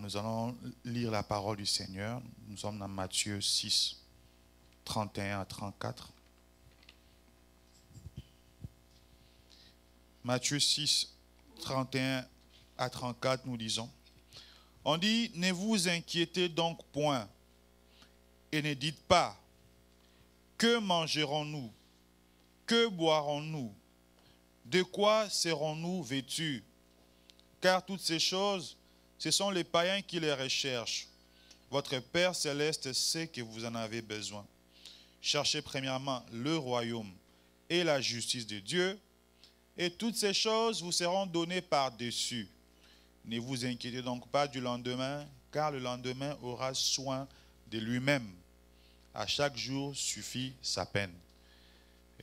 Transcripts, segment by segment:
Nous allons lire la parole du Seigneur. Nous sommes dans Matthieu 6, 31 à 34. Matthieu 6, 31 à 34, nous lisons. On dit, ne vous inquiétez donc point et ne dites pas, que mangerons-nous? Que boirons-nous? De quoi serons-nous vêtus? Car toutes ces choses, ce sont les païens qui les recherchent. Votre Père céleste sait que vous en avez besoin. Cherchez premièrement le royaume et la justice de Dieu, et toutes ces choses vous seront données par-dessus. Ne vous inquiétez donc pas du lendemain, car le lendemain aura soin de lui-même. À chaque jour suffit sa peine.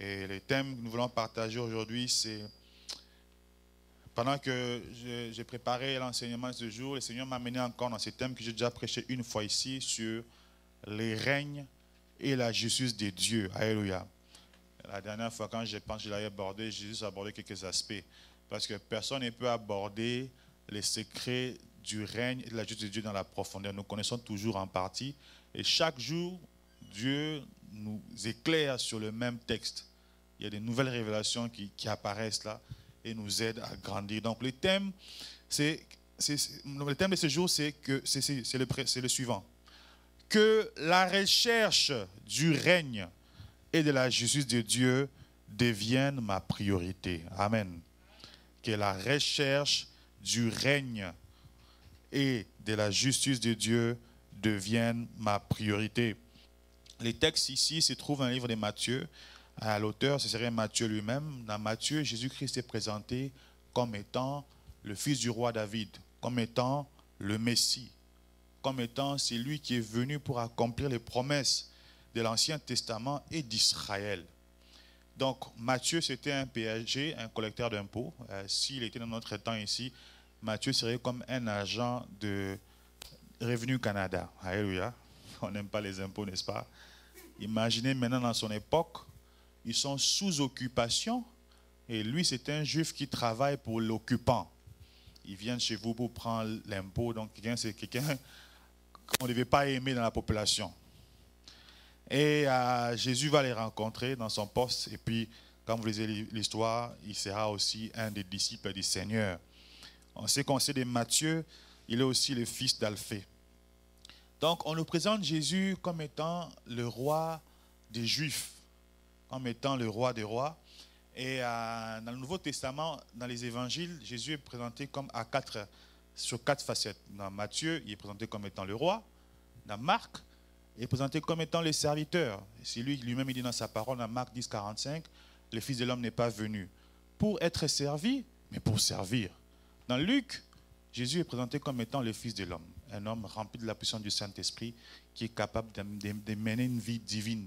Et le thème que nous voulons partager aujourd'hui, c'est... Pendant que j'ai préparé l'enseignement de ce jour, le Seigneur m'a amené encore dans ce thème que j'ai déjà prêché une fois ici, sur les règnes et la justice de Dieu. Alléluia. La dernière fois, quand je pense que je l'avais abordé, j'ai juste abordé quelques aspects. Parce que personne ne peut aborder les secrets du règne et de la justice de Dieu dans la profondeur. Nous connaissons toujours en partie. Et chaque jour, Dieu nous éclaire sur le même texte. Il y a des nouvelles révélations qui apparaissent là et nous aident à grandir. Donc le thème, le thème de ce jour, c'est le suivant. Que la recherche du règne et de la justice de Dieu devienne ma priorité. Amen. Que la recherche du règne et de la justice de Dieu devienne ma priorité. Les textes ici se trouvent dans le livre de Matthieu. L'auteur, ce serait Matthieu lui-même. Dans Matthieu, Jésus-Christ est présenté comme étant le fils du roi David, comme étant le Messie, comme étant celui qui est venu pour accomplir les promesses de l'Ancien Testament et d'Israël. Donc, Matthieu, c'était un péager, un collecteur d'impôts. S'il était dans notre temps ici, Matthieu serait comme un agent de Revenu Canada. Alléluia. On n'aime pas les impôts, n'est-ce pas? Imaginez maintenant dans son époque, ils sont sous occupation et lui, c'est un juif qui travaille pour l'occupant. Il vient chez vous pour prendre l'impôt, donc c'est quelqu'un qu'on ne devait pas aimer dans la population. Et Jésus va les rencontrer dans son poste et puis, quand vous lisez l'histoire, il sera aussi un des disciples du Seigneur. On sait qu'on sait de Matthieu, il est aussi le fils d'Alphée. Donc, on nous présente Jésus comme étant le roi des Juifs, comme étant le roi des rois. Et dans le Nouveau Testament, dans les évangiles, Jésus est présenté comme sur quatre facettes. Dans Matthieu, il est présenté comme étant le roi. Dans Marc, il est présenté comme étant le serviteur. C'est lui-même, il dit dans sa parole, dans Marc 10, 45, le Fils de l'homme n'est pas venu pour être servi, mais pour servir. Dans Luc, Jésus est présenté comme étant le Fils de l'homme, un homme rempli de la puissance du Saint-Esprit qui est capable de mener une vie divine.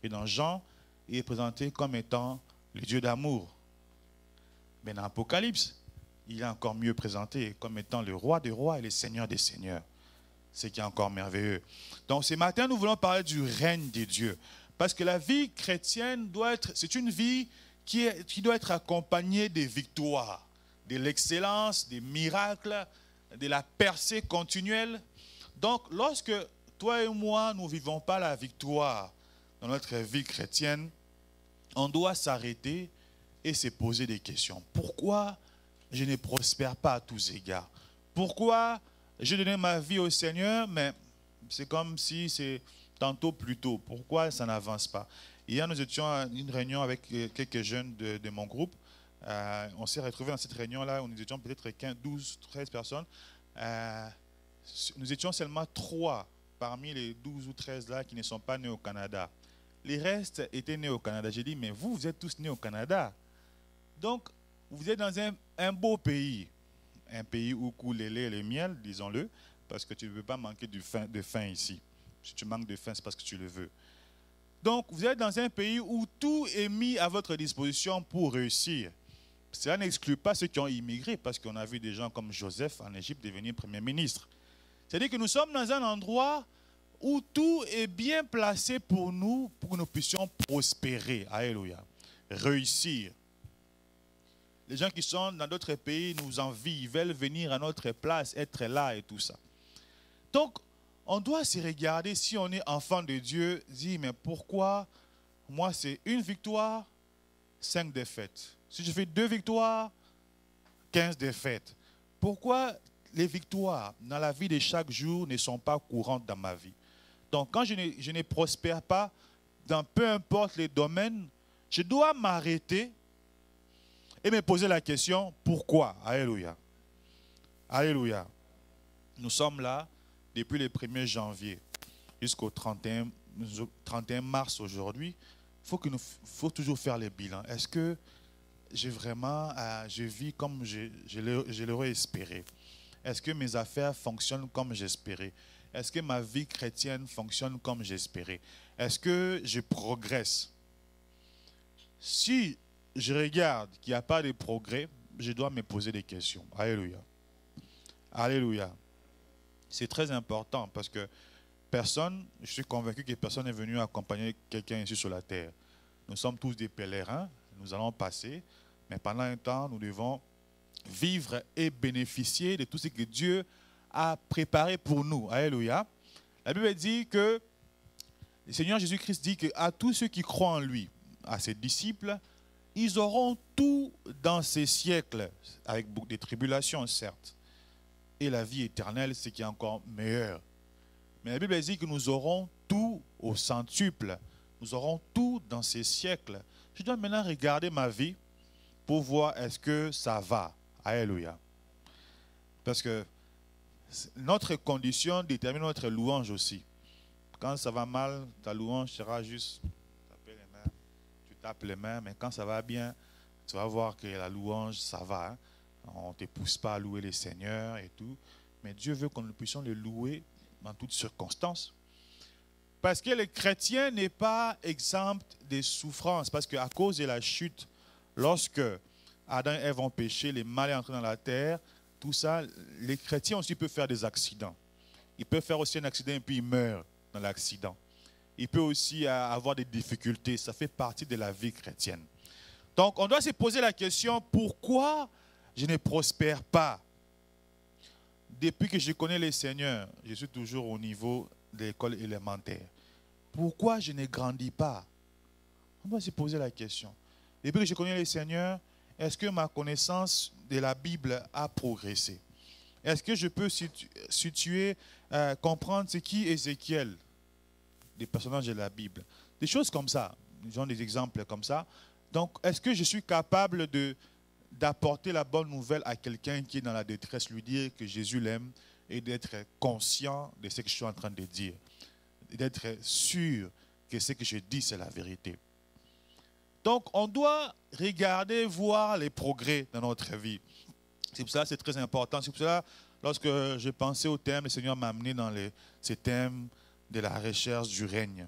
Et dans Jean, il est présenté comme étant le Dieu d'amour. Mais dans l'Apocalypse, il est encore mieux présenté comme étant le roi des rois et le seigneur des seigneurs. Ce qui est encore merveilleux. Donc ce matin, nous voulons parler du règne de Dieu. Parce que la vie chrétienne c'est une vie qui doit être accompagnée des victoires, de l'excellence, des miracles, de la percée continuelle. Donc lorsque toi et moi, nous ne vivons pas la victoire dans notre vie chrétienne, on doit s'arrêter et se poser des questions. Pourquoi je ne prospère pas à tous égards? Pourquoi j'ai donné ma vie au Seigneur, mais c'est comme si c'est tantôt plus tôt? Pourquoi ça n'avance pas? Hier, nous étions à une réunion avec quelques jeunes de mon groupe. On s'est retrouvés dans cette réunion-là où nous étions peut-être 15, 12, 13 personnes. Nous étions seulement 3 parmi les 12 ou 13 là qui ne sont pas nés au Canada. Les restes étaient nés au Canada. J'ai dit, mais vous êtes tous nés au Canada. Donc, vous êtes dans un beau pays. Un pays où coule le lait et le miel, disons-le, parce que tu ne veux pas manquer de faim ici. Si tu manques de faim, c'est parce que tu le veux. Donc, vous êtes dans un pays où tout est mis à votre disposition pour réussir. Cela n'exclut pas ceux qui ont immigré, parce qu'on a vu des gens comme Joseph en Égypte devenir Premier ministre. C'est-à-dire que nous sommes dans un endroit où tout est bien placé pour nous, pour que nous puissions prospérer. Alléluia. Réussir. Les gens qui sont dans d'autres pays nous envient, ils veulent venir à notre place, être là et tout ça. Donc, on doit se regarder si on est enfant de Dieu, dire, mais pourquoi moi c'est une victoire, 5 défaites. Si je fais 2 victoires, 15 défaites. Pourquoi les victoires dans la vie de chaque jour ne sont pas courantes dans ma vie? Donc, quand je ne prospère pas dans peu importe les domaines, je dois m'arrêter et me poser la question, pourquoi? Alléluia. Alléluia. Nous sommes là depuis le 1er janvier jusqu'au 31 mars aujourd'hui. Il faut toujours faire les bilans. Est-ce que je vis comme je l'aurais espéré? Est-ce que mes affaires fonctionnent comme j'espérais? Est-ce que ma vie chrétienne fonctionne comme j'espérais? Est-ce que je progresse? Si je regarde qu'il n'y a pas de progrès, je dois me poser des questions. Alléluia. Alléluia. C'est très important parce que je suis convaincu que personne n'est venu accompagner quelqu'un ici sur la terre. Nous sommes tous des pèlerins, nous allons passer, mais pendant un temps, nous devons vivre et bénéficier de tout ce que Dieu a préparé pour nous. Alléluia. La Bible dit que le Seigneur Jésus-Christ dit qu'à tous ceux qui croient en lui, à ses disciples, ils auront tout dans ces siècles, avec beaucoup de tribulations, certes. Et la vie éternelle, c'est qui est encore meilleur. Mais la Bible dit que nous aurons tout au centuple. Nous aurons tout dans ces siècles. Je dois maintenant regarder ma vie pour voir est-ce que ça va. Alléluia. Parce que notre condition détermine notre louange aussi. Quand ça va mal, ta louange sera juste taper les mains. Tu tapes les mains, mais quand ça va bien, tu vas voir que la louange, ça va. Hein? On ne te pousse pas à louer le Seigneur et tout. Mais Dieu veut que nous puissions le louer dans toutes circonstances. Parce que le chrétien n'est pas exempt des souffrances. Parce qu'à cause de la chute, lorsque Adam et Ève ont péché, le mal est entré dans la terre, tout ça, les chrétiens aussi peuvent faire des accidents. Ils peuvent faire aussi un accident et puis ils meurent dans l'accident. Ils peuvent aussi avoir des difficultés. Ça fait partie de la vie chrétienne. Donc, on doit se poser la question, pourquoi je ne prospère pas? Depuis que je connais le Seigneur, je suis toujours au niveau de l'école élémentaire. Pourquoi je ne grandis pas? On doit se poser la question. Depuis que je connais le Seigneur, est-ce que ma connaissance de la Bible a progressé? Est-ce que je peux comprendre ce qui est Ézéchiel, des personnages de la Bible? Des choses comme ça, disons des exemples comme ça. Donc, est-ce que je suis capable d'apporter la bonne nouvelle à quelqu'un qui est dans la détresse, lui dire que Jésus l'aime et d'être conscient de ce que je suis en train de dire, d'être sûr que ce que je dis, c'est la vérité. Donc, on doit regarder, voir les progrès dans notre vie. C'est pour ça que c'est très important. C'est pour ça, lorsque je pensais au thème, le Seigneur m'a amené dans ces thèmes de la recherche du règne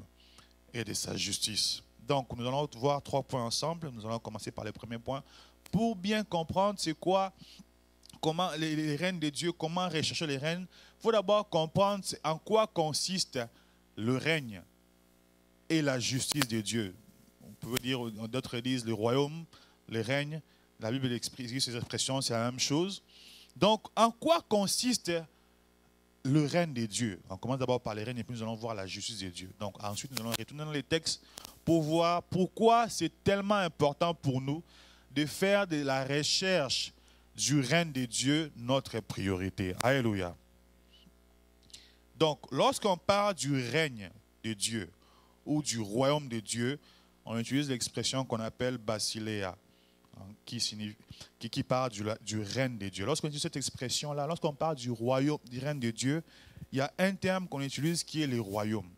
et de sa justice. Donc, nous allons voir 3 points ensemble. Nous allons commencer par le premier point. Pour bien comprendre c'est quoi, comment les règnes de Dieu, comment rechercher les règnes, il faut d'abord comprendre en quoi consiste le règne et la justice de Dieu. On peut dire, d'autres disent le royaume, le règne. La Bible exprime ces expressions, c'est la même chose. Donc, en quoi consiste le règne de Dieu? On commence d'abord par le règne et puis nous allons voir la justice de Dieu. Donc, ensuite, nous allons retourner dans les textes pour voir pourquoi c'est tellement important pour nous de faire de la recherche du règne de Dieu notre priorité. Alléluia. Donc, lorsqu'on parle du règne de Dieu ou du royaume de Dieu, on utilise l'expression qu'on appelle basileia, qui parle du règne de Dieu. Lorsqu'on utilise cette expression-là, lorsqu'on parle du royaume, du règne de Dieu, il y a un terme qu'on utilise qui est le royaume.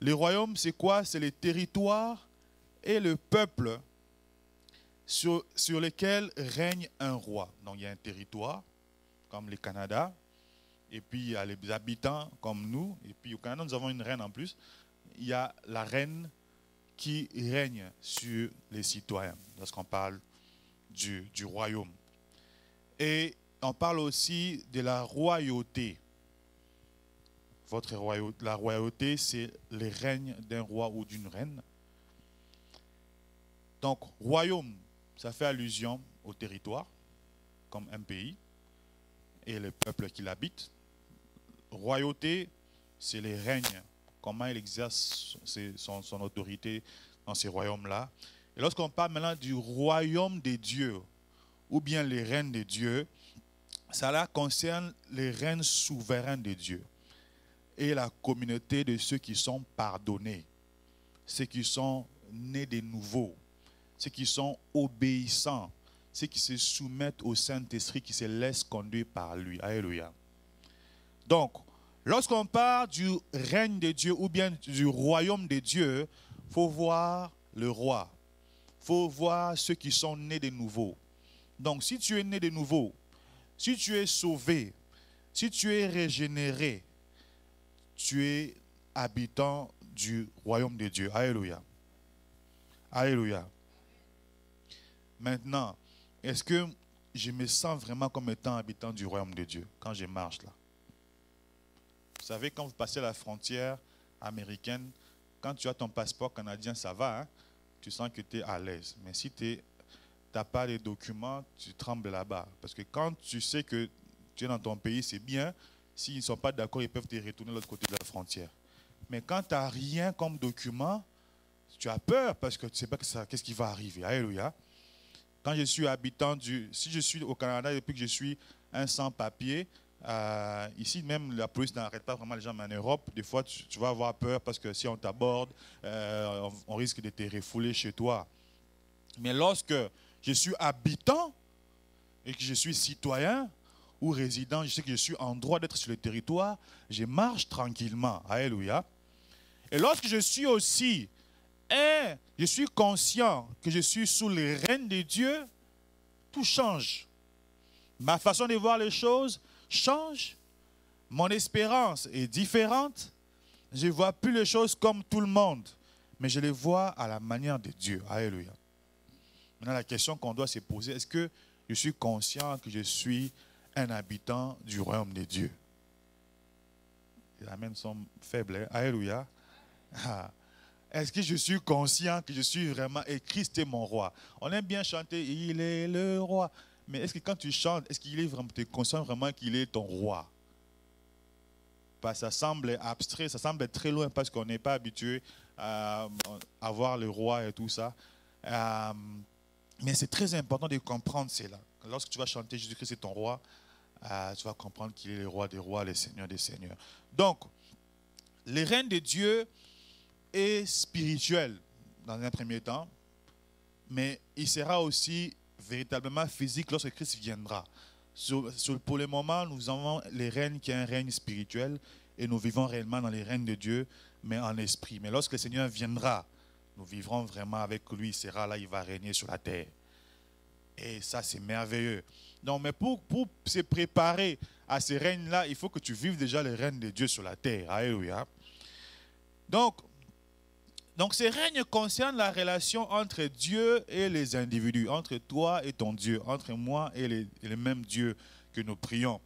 Le royaume, c'est quoi? C'est le territoire et le peuple sur lequel règne un roi. Donc il y a un territoire, comme le Canada, et puis il y a les habitants comme nous, et puis au Canada nous avons une reine en plus. Il y a la reine qui règne sur les citoyens, lorsqu'on parle du royaume. Et on parle aussi de la royauté. La royauté, c'est le règne d'un roi ou d'une reine. Donc, royaume, ça fait allusion au territoire, comme un pays, et le peuple qui l'habite. royauté, c'est les règnes. Comment il exerce son autorité dans ces royaumes-là. Et lorsqu'on parle maintenant du royaume des dieux, ou bien les règnes de Dieu, cela concerne les règnes souverains de Dieu et la communauté de ceux qui sont pardonnés, ceux qui sont nés de nouveau, ceux qui sont obéissants, ceux qui se soumettent au Saint-Esprit, qui se laissent conduire par lui. Alléluia. Donc, lorsqu'on parle du règne de Dieu ou bien du royaume de Dieu, il faut voir le roi. Il faut voir ceux qui sont nés de nouveau. Donc, si tu es né de nouveau, si tu es sauvé, si tu es régénéré, tu es habitant du royaume de Dieu. Alléluia. Alléluia. Maintenant, est-ce que je me sens vraiment comme étant habitant du royaume de Dieu quand je marche là? Vous savez, quand vous passez la frontière américaine, quand tu as ton passeport canadien, ça va, hein? Tu sens que tu es à l'aise. Mais si tu n'as pas les documents, tu trembles là-bas. Parce que quand tu sais que tu es dans ton pays, c'est bien. S'ils ne sont pas d'accord, ils peuvent te retourner de l'autre côté de la frontière. Mais quand tu n'as rien comme document, tu as peur parce que tu ne sais pas qu'est-ce qui va arriver. Alléluia. Quand je suis habitant si je suis au Canada depuis que je suis un sans-papier, ici même la police n'arrête pas vraiment les gens, mais en Europe, des fois tu vas avoir peur parce que si on t'aborde, on risque de te refouler chez toi. Mais lorsque je suis habitant et que je suis citoyen ou résident, je sais que je suis en droit d'être sur le territoire, je marche tranquillement. Alléluia. Et lorsque je suis aussi, je suis conscient que je suis sous le règne de Dieu, tout change. Ma façon de voir les choses change. Mon espérance est différente. Je ne vois plus les choses comme tout le monde, mais je les vois à la manière de Dieu. Alléluia. Maintenant, la question qu'on doit se poser, est-ce que je suis conscient que je suis un habitant du royaume de Dieu? Les amens sont faibles. Hein? Alléluia. Est-ce que je suis conscient que je suis vraiment, et Christ est mon roi? On aime bien chanter, il est le roi. Mais est-ce que quand tu chantes, est-ce qu'il est vraiment, tu es conscient vraiment qu'il est ton roi? Parce que ça semble abstrait, ça semble très loin parce qu'on n'est pas habitué à voir le roi et tout ça. Mais c'est très important de comprendre cela. Lorsque tu vas chanter Jésus-Christ est ton roi, tu vas comprendre qu'il est le roi des rois, le Seigneur des seigneurs. Donc, le règne de Dieu est spirituel dans un premier temps, mais il sera aussi véritablement physique lorsque Christ viendra. Pour le moment, nous avons les règnes qui est un règne spirituel et nous vivons réellement dans les règnes de Dieu, mais en esprit. Mais lorsque le Seigneur viendra, nous vivrons vraiment avec lui. Il sera là, il va régner sur la terre. Et ça, c'est merveilleux. Donc, mais pour se préparer à ces règnes-là, il faut que tu vives déjà les règnes de Dieu sur la terre. Alléluia. Donc ces règnes concernent la relation entre Dieu et les individus, entre toi et ton Dieu, entre moi et le même Dieu que nous prions.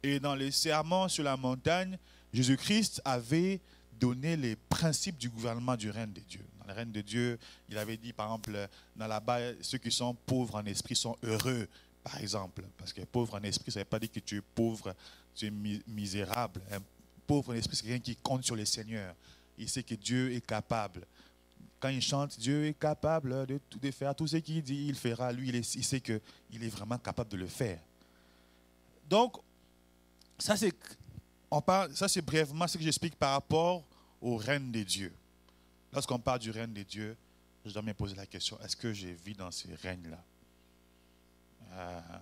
Et dans les sermons sur la montagne, Jésus-Christ avait donné les principes du gouvernement du règne de Dieu. Dans le règne de Dieu, il avait dit, par exemple, dans là-bas, ceux qui sont pauvres en esprit sont heureux, par exemple. Parce que pauvre en esprit, ça ne veut pas dire que tu es pauvre, tu es misérable. Un pauvre en esprit, c'est quelqu'un qui compte sur le Seigneur. Il sait que Dieu est capable. Quand il chante, Dieu est capable de faire tout ce qu'il dit, il fera. Lui, il sait qu'il est vraiment capable de le faire. Donc, ça c'est brièvement ce que j'explique par rapport au règne de Dieu. Lorsqu'on parle du règne de Dieu, je dois me poser la question, est-ce que je vis dans ces règnes-là?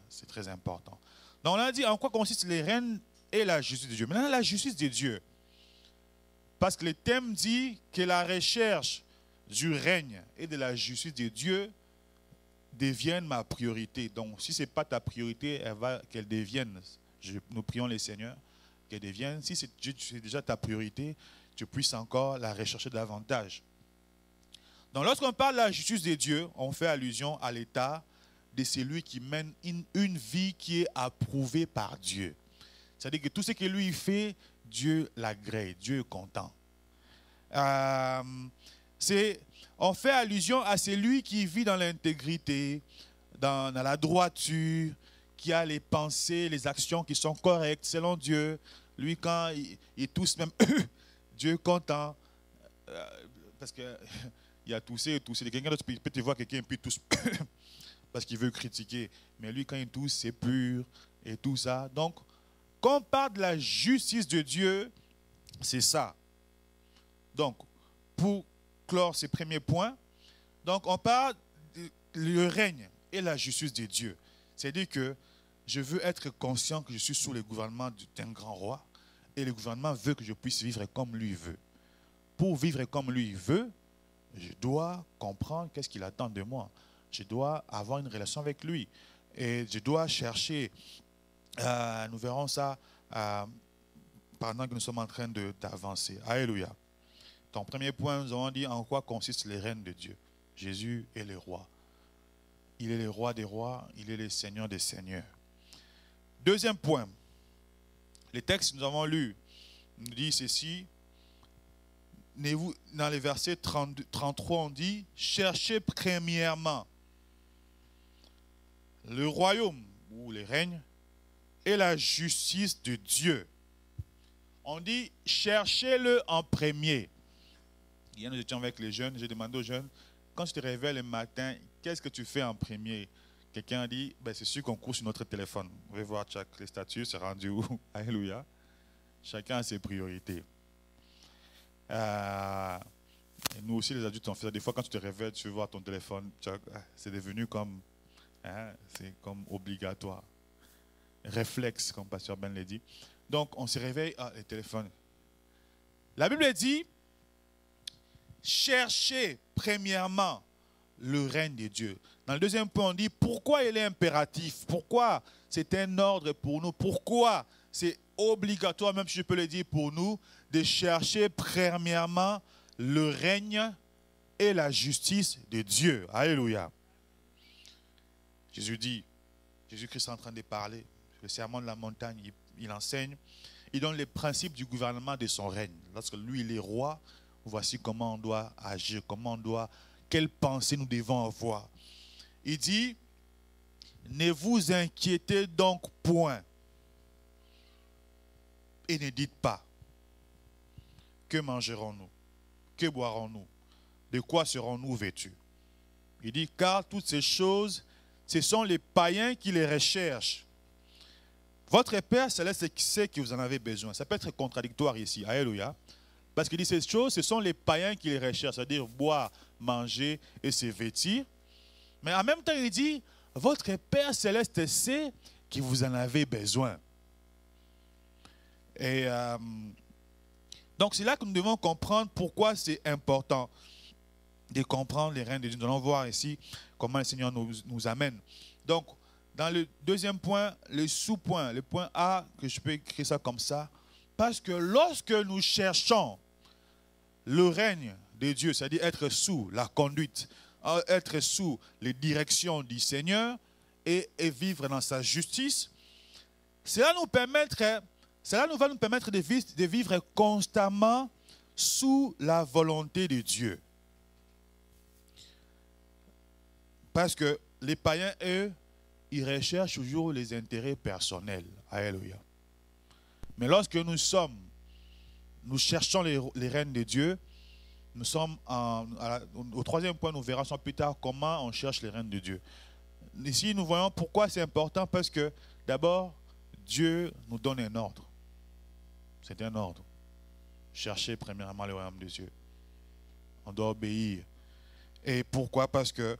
C'est très important. Donc, on a dit en quoi consiste les règnes et la justice de Dieu. Maintenant, la justice de Dieu. Parce que le thème dit que la recherche du règne et de la justice de Dieu devienne ma priorité. Donc, si ce n'est pas ta priorité, qu'elle devienne. Nous prions le Seigneur qu'elle devienne. Si c'est déjà ta priorité, tu puisses encore la rechercher davantage. Donc, lorsqu'on parle de la justice de Dieu, on fait allusion à l'état de celui qui mène une vie qui est approuvée par Dieu. C'est-à-dire que tout ce que lui fait, Dieu l'agrée, Dieu est content. On fait allusion à celui qui vit dans l'intégrité, dans la droiture, qui a les pensées, les actions qui sont correctes selon Dieu, Lui, quand il tousse même, Dieu est content. Parce qu'il a toussé et toussé. Quelqu'un d'autre peut te voir quelqu'un et puis tousse parce qu'il veut critiquer. Mais lui, quand il tousse, c'est pur et tout ça. Donc, quand on parle de la justice de Dieu, c'est ça. Donc, pour clore ces premiers points, donc on parle du règne et la justice de Dieu. C'est-à-dire que je veux être conscient que je suis sous le gouvernement d'un grand roi et le gouvernement veut que je puisse vivre comme lui veut. Pour vivre comme lui veut, je dois comprendre qu'est-ce qu'il attend de moi. Je dois avoir une relation avec lui. Et je dois chercher, nous verrons ça pendant que nous sommes en train d'avancer. Alléluia. Ton premier point, nous avons dit en quoi consiste le règne de Dieu. Jésus est le roi. Il est le roi des rois, il est le Seigneur des seigneurs. Deuxième point, les textes que nous avons lus nous disent ceci. Dans les versets 33, on dit « Cherchez premièrement le royaume ou le règne et la justice de Dieu. » On dit « Cherchez-le en premier. » Hier, nous étions avec les jeunes, j'ai demandé aux jeunes, quand tu te réveilles le matin, qu'est-ce que tu fais en premier? Quelqu'un a dit, ben, c'est sûr qu'on court sur notre téléphone. Vous pouvez voir les statuts, c'est rendu où? Alléluia. Chacun a ses priorités. Et nous aussi, les adultes, on fait ça. Des fois, quand tu te réveilles, tu veux voir ton téléphone, c'est devenu comme, c'est comme obligatoire. Réflexe, comme Pasteur Ben l'a dit. Donc, on se réveille, le téléphone. La Bible dit, cherchez premièrement le règne de Dieu. Dans le deuxième point, on dit pourquoi il est impératif, pourquoi c'est un ordre pour nous, pourquoi c'est obligatoire, même si je peux le dire pour nous, de chercher premièrement le règne et la justice de Dieu. Alléluia. Jésus-Christ est en train de parler, le sermon de la montagne, il enseigne, il donne les principes du gouvernement de son règne. Lorsque lui, il est roi, voici comment on doit agir, quelle pensée nous devons avoir. Il dit, ne vous inquiétez donc point et ne dites pas, que mangerons-nous, que boirons-nous, de quoi serons-nous vêtus. Il dit, car toutes ces choses, ce sont les païens qui les recherchent. Votre Père Céleste sait que vous en avez besoin. Ça peut être contradictoire ici. Alléluia. Parce qu'il dit ces choses, ce sont les païens qui les recherchent, c'est-à-dire boire, manger et se vêtir. Mais en même temps, il dit, votre Père Céleste sait que vous en avez besoin. Et donc c'est là que nous devons comprendre pourquoi c'est important de comprendre les règnes de Dieu. Nous allons voir ici comment le Seigneur nous amène. Donc, dans le deuxième point, le sous-point, le point A, que je peux écrire ça comme ça, parce que lorsque nous cherchons le règne de Dieu, c'est-à-dire être sous la conduite, être sous les directions du Seigneur et vivre dans sa justice, cela va nous permettre de vivre constamment sous la volonté de Dieu. Parce que les païens, eux, ils recherchent toujours les intérêts personnels. Alléluia. Mais lorsque nous cherchons les règnes de Dieu, nous sommes au troisième point, nous verrons ça plus tard, comment on cherche les règnes de Dieu. Ici, nous voyons pourquoi c'est important, parce que d'abord, Dieu nous donne un ordre. C'est un ordre. Cherchez premièrement le royaume de Dieu. On doit obéir. Et pourquoi? Parce que,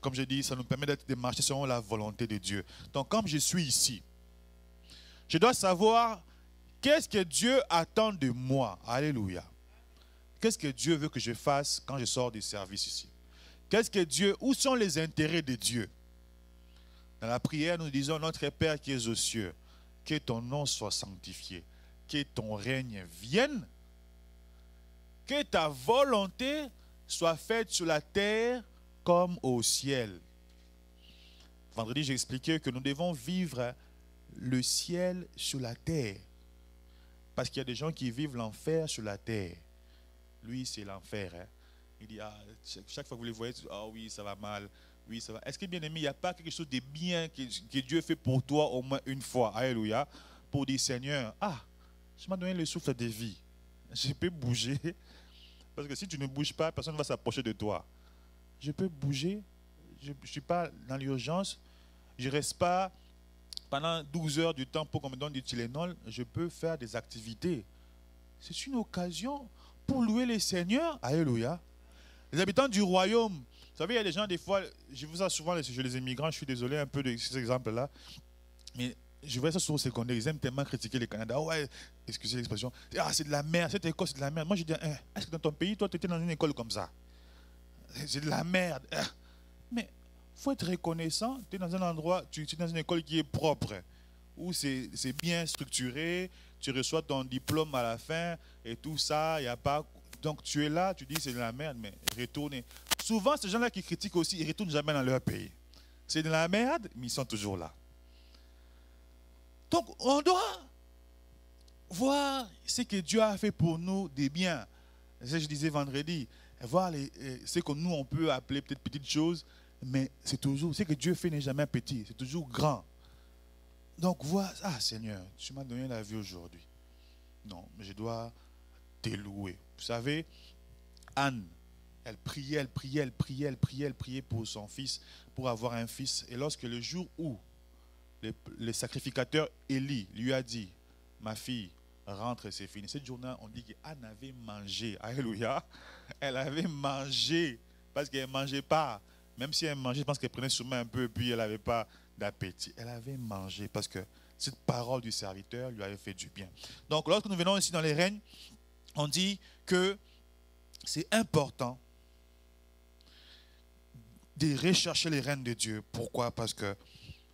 comme je dis, ça nous permet de marcher selon la volonté de Dieu. Donc, comme je suis ici, je dois savoir qu'est-ce que Dieu attend de moi. Alléluia. Qu'est-ce que Dieu veut que je fasse quand je sors du service ici? Où sont les intérêts de Dieu? Dans la prière, nous disons, notre Père qui es aux cieux, que ton nom soit sanctifié, que ton règne vienne, que ta volonté soit faite sur la terre comme au ciel. Vendredi, j'ai expliqué que nous devons vivre le ciel sur la terre. Parce qu'il y a des gens qui vivent l'enfer sur la terre. Lui, c'est l'enfer. Hein? Il dit, chaque fois que vous les voyez, oui, ça va mal. Oui, ça va. Est-ce que, bien aimé, il n'y a pas quelque chose de bien que Dieu fait pour toi au moins une fois? Alléluia. pour dire, Seigneur, tu m'as donné le souffle de vie. Je peux bouger. Parce que si tu ne bouges pas, personne ne va s'approcher de toi. Je peux bouger. Je ne suis pas dans l'urgence. Je ne reste pas pendant 12 heures du temps pour qu'on me donne du Tylenol. Je peux faire des activités. C'est une occasion pour louer le Seigneur. Alléluia. Les habitants du royaume. Vous savez, il y a des gens, des fois, je vous vois souvent chez les immigrants, je suis désolé un peu de ces exemples-là. Mais je vois ça sur le secondaire, ils aiment tellement critiquer le Canada. Ouais, excusez l'expression. C'est de la merde, cette école c'est de la merde. Moi je dis, est-ce que dans ton pays, toi tu étais dans une école comme ça? C'est de la merde. Mais il faut être reconnaissant. Tu es dans un endroit, tu es dans une école qui est propre, où c'est bien structuré, tu reçois ton diplôme à la fin et tout ça, il n'y a pas. Donc tu es là, tu dis c'est de la merde, mais retourne. Souvent, ces gens-là qui critiquent aussi, ils ne retournent jamais dans leur pays. C'est de la merde, mais ils sont toujours là. Donc, on doit voir ce que Dieu a fait pour nous des biens. C'est ce que je disais vendredi. Voir ce que nous, on peut appeler peut-être petites choses, mais c'est toujours, ce que Dieu fait n'est jamais petit, c'est toujours grand. Donc, voir, Seigneur, tu m'as donné la vie aujourd'hui. Non, mais je dois te louer. Vous savez, Anne, elle priait pour son fils, pour avoir un fils. Et lorsque le jour où le sacrificateur Élie lui a dit, ma fille, rentre, c'est fini. Cette journée, on dit qu'Anne avait mangé. Alléluia. Elle avait mangé parce qu'elle ne mangeait pas. Même si elle mangeait, je pense qu'elle prenait sûrement un peu et puis elle n'avait pas d'appétit. Elle avait mangé parce que cette parole du serviteur lui avait fait du bien. Donc, lorsque nous venons ici dans les règnes, on dit que c'est important de rechercher les règnes de Dieu. Pourquoi? Parce que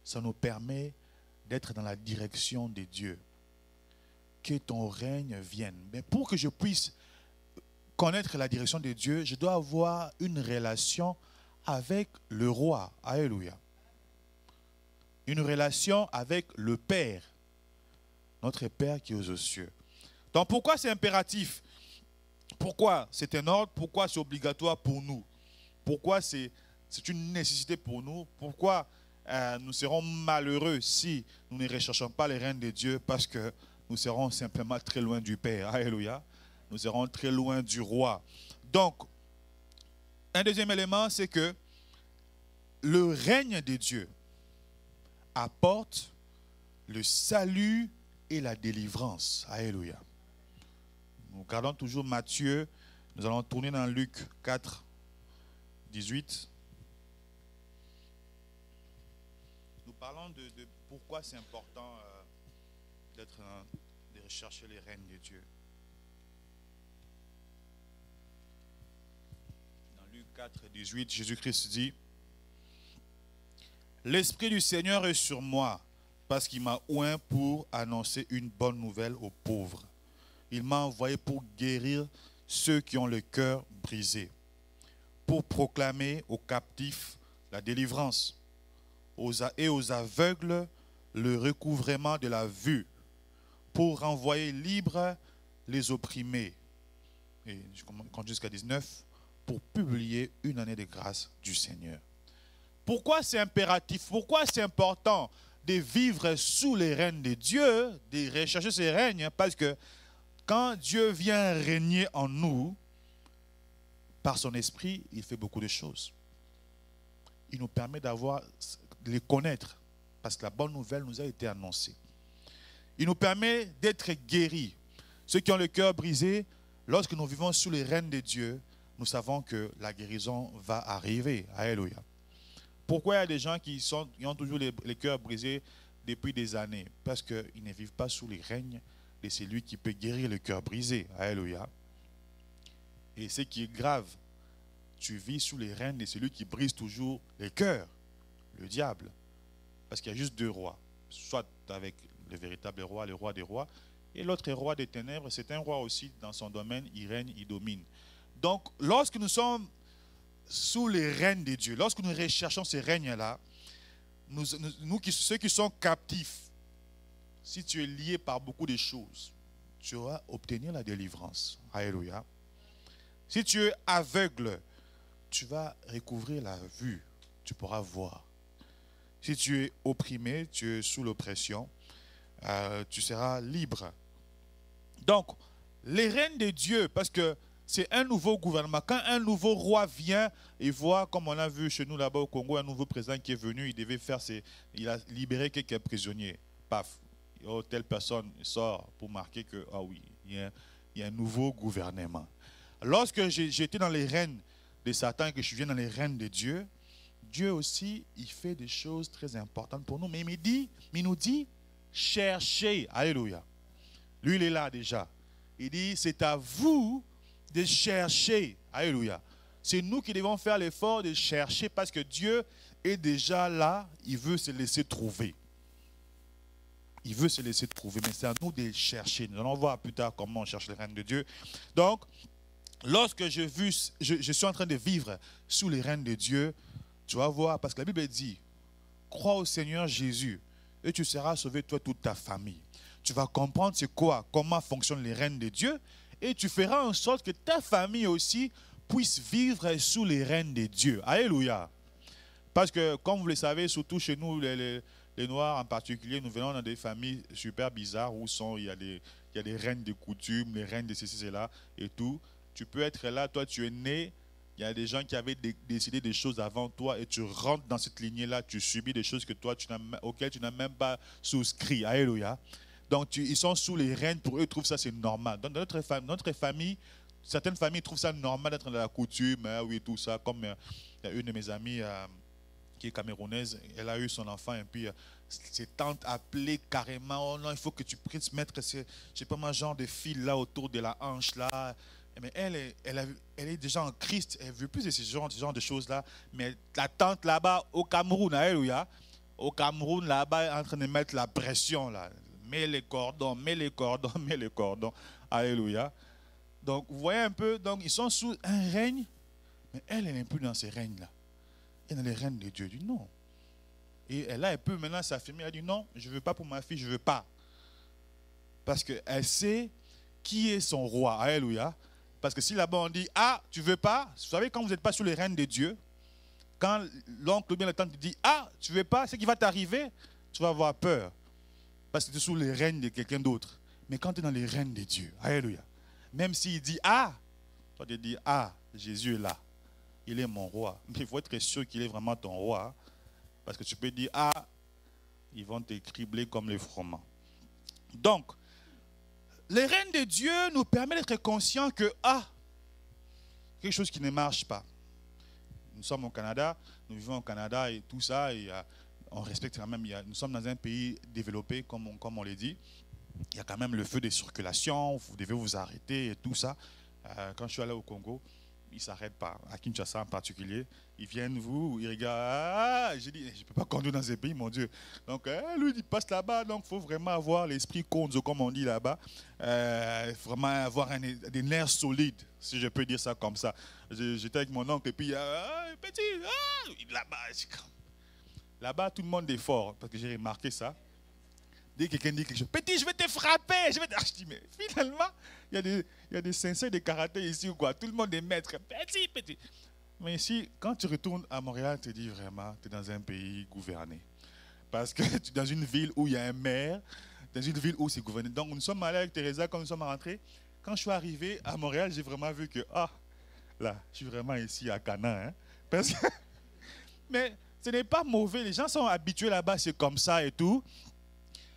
ça nous permet d'être dans la direction de Dieu. Que ton règne vienne. Mais pour que je puisse connaître la direction de Dieu, je dois avoir une relation avec le roi. Alléluia. Une relation avec le Père. Notre Père qui est aux cieux. Donc pourquoi c'est impératif? Pourquoi c'est un ordre? Pourquoi c'est obligatoire pour nous? Pourquoi c'est une nécessité pour nous? Pourquoi nous serons malheureux si nous ne recherchons pas les règnes de Dieu? Parce que nous serons simplement très loin du Père. Alléluia. Nous serons très loin du roi. Donc, un deuxième élément, c'est que le règne de Dieu apporte le salut et la délivrance. Alléluia. Nous regardons toujours Matthieu. Nous allons tourner dans Luc 4, 18. Nous parlons de pourquoi c'est important de rechercher les règnes de Dieu. Dans Luc 4, 18, Jésus-Christ dit, « L'Esprit du Seigneur est sur moi, parce qu'il m'a oint pour annoncer une bonne nouvelle aux pauvres. Il m'a envoyé pour guérir ceux qui ont le cœur brisé, pour proclamer aux captifs la délivrance, et aux aveugles le recouvrement de la vue, pour renvoyer libres les opprimés. » Et je compte jusqu'à 19, pour publier une année de grâce du Seigneur. Pourquoi c'est impératif? Pourquoi c'est important de vivre sous les règnes de Dieu, de rechercher ces règnes? Parce que quand Dieu vient régner en nous, par son esprit, il fait beaucoup de choses. Il nous permet de les connaître, parce que la bonne nouvelle nous a été annoncée. Il nous permet d'être guéris. Ceux qui ont le cœur brisé, lorsque nous vivons sous les règnes de Dieu, nous savons que la guérison va arriver. Alléluia. Pourquoi il y a des gens qui ont toujours les cœurs brisés depuis des années? Parce qu'ils ne vivent pas sous les règnes de celui qui peut guérir le cœur brisé. Alléluia. Et ce qui est grave, tu vis sous les règnes de celui qui brise toujours les cœurs, le diable. Parce qu'il y a juste deux rois. Soit avec le véritable roi, le roi des rois, et l'autre roi des ténèbres, c'est un roi aussi dans son domaine, il règne, il domine. Donc, lorsque nous sommes sous les règnes de Dieu, lorsque nous recherchons ces règnes-là, ceux qui sont captifs, si tu es lié par beaucoup de choses, tu vas obtenir la délivrance. Alléluia. Si tu es aveugle, tu vas recouvrir la vue, tu pourras voir. Si tu es opprimé, tu es sous l'oppression, tu seras libre. Donc, les règnes de Dieu, parce que c'est un nouveau gouvernement. Quand un nouveau roi vient et voit, comme on a vu chez nous là-bas au Congo, un nouveau président qui est venu, il devait faire il a libéré quelques prisonniers. Paf, oh, telle personne sort pour marquer que, ah oui, il y a un nouveau gouvernement. Lorsque j'étais dans les règnes de Satan et que je viens dans les règnes de Dieu, Dieu aussi, il fait des choses très importantes pour nous. Mais il nous dit, cherchez. Alléluia. Lui, il est là déjà. Il dit, c'est à vous de chercher. Alléluia. C'est nous qui devons faire l'effort de chercher parce que Dieu est déjà là. Il veut se laisser trouver. Il veut se laisser trouver, mais c'est à nous de chercher. Nous allons voir plus tard comment on cherche les règnes de Dieu. Donc, lorsque je suis en train de vivre sous les règnes de Dieu, tu vas voir, parce que la Bible dit, crois au Seigneur Jésus et tu seras sauvé, toi, toute ta famille. Tu vas comprendre c'est quoi, comment fonctionnent les règnes de Dieu et tu feras en sorte que ta famille aussi puisse vivre sous les règnes de Dieu. Alléluia. Parce que, comme vous le savez, surtout chez nous, les Noirs en particulier, nous venons dans des familles super bizarres où il y a des règnes de coutumes, les règnes de ceci, cela et tout. Tu peux être là, toi tu es né, il y a des gens qui avaient décidé des choses avant toi et tu rentres dans cette lignée-là, tu subis des choses que toi, auxquelles tu n'as même pas souscrit. Alléluia. Donc ils sont sous les règnes, pour eux ils trouvent ça c'est normal. Dans notre famille, certaines familles trouvent ça normal d'être dans la coutume, oui tout ça, comme il y a une de mes amies qui est camerounaise, elle a eu son enfant et puis ses tantes appelaient carrément, oh non il faut que tu puisses mettre, je sais pas moi, genre de fil là autour de la hanche là. Mais elle est déjà en Christ, elle ne veut plus de ce genre de choses-là. Mais la tante là-bas au Cameroun, alléluia, au Cameroun là-bas, en train de mettre la pression là. Mets les cordons, mets les cordons, mets les cordons, alléluia. Donc vous voyez un peu, donc ils sont sous un règne, mais elle n'est plus dans ces règnes-là. Elle est dans les règnes de Dieu. Elle dit non. Et elle a un peu maintenant s'affirmer, elle dit non, je ne veux pas pour ma fille, je ne veux pas. Parce qu'elle sait qui est son roi, alléluia. Parce que si là-bas on dit, ah, tu veux pas, vous savez quand vous n'êtes pas sous les règnes de Dieu, quand l'oncle ou bien la tante te dit, ah, tu veux pas, ce qui va t'arriver, tu vas avoir peur. Parce que tu es sous les règnes de quelqu'un d'autre. Mais quand tu es dans les règnes de Dieu, alléluia, même s'il dit, ah, toi tu dis, ah, Jésus est là, il est mon roi. Mais il faut être sûr qu'il est vraiment ton roi. Parce que tu peux dire, ah, ils vont te cribler comme les froment. Donc, les règnes de Dieu nous permettent d'être conscients que, quelque chose qui ne marche pas. Nous sommes au Canada, nous vivons au Canada et tout ça, et on respecte quand même, nous sommes dans un pays développé, comme on l'a dit. Il y a quand même le feu de circulation, vous devez vous arrêter et tout ça. Quand je suis allé au Congo, ils ne s'arrêtent pas, à Kinshasa en particulier. Ils viennent ils regardent. J'ai dit, je ne peux pas conduire dans ces pays, mon Dieu. Donc, lui, il passe là-bas. Donc, il faut vraiment avoir l'esprit konzo, comme on dit là-bas. Vraiment avoir des nerfs solides, si je peux dire ça comme ça. J'étais avec mon oncle, et puis, petit, là-bas, tout le monde est fort, parce que j'ai remarqué ça. Dès que quelqu'un dit quelque chose, petit, je vais te frapper. Je dis, mais finalement, il y a des sensei de karaté ici ou quoi. Tout le monde est maître. Petit. Mais ici, quand tu retournes à Montréal, tu te dis vraiment, tu es dans un pays gouverné. Parce que tu es dans une ville où il y a un maire, dans une ville où c'est gouverné. Donc, nous sommes allés avec Teresa quand nous sommes rentrés. Quand je suis arrivé à Montréal, j'ai vraiment vu que, là, je suis vraiment ici à Cana. Hein, parce que mais ce n'est pas mauvais. Les gens sont habitués là-bas, c'est comme ça et tout.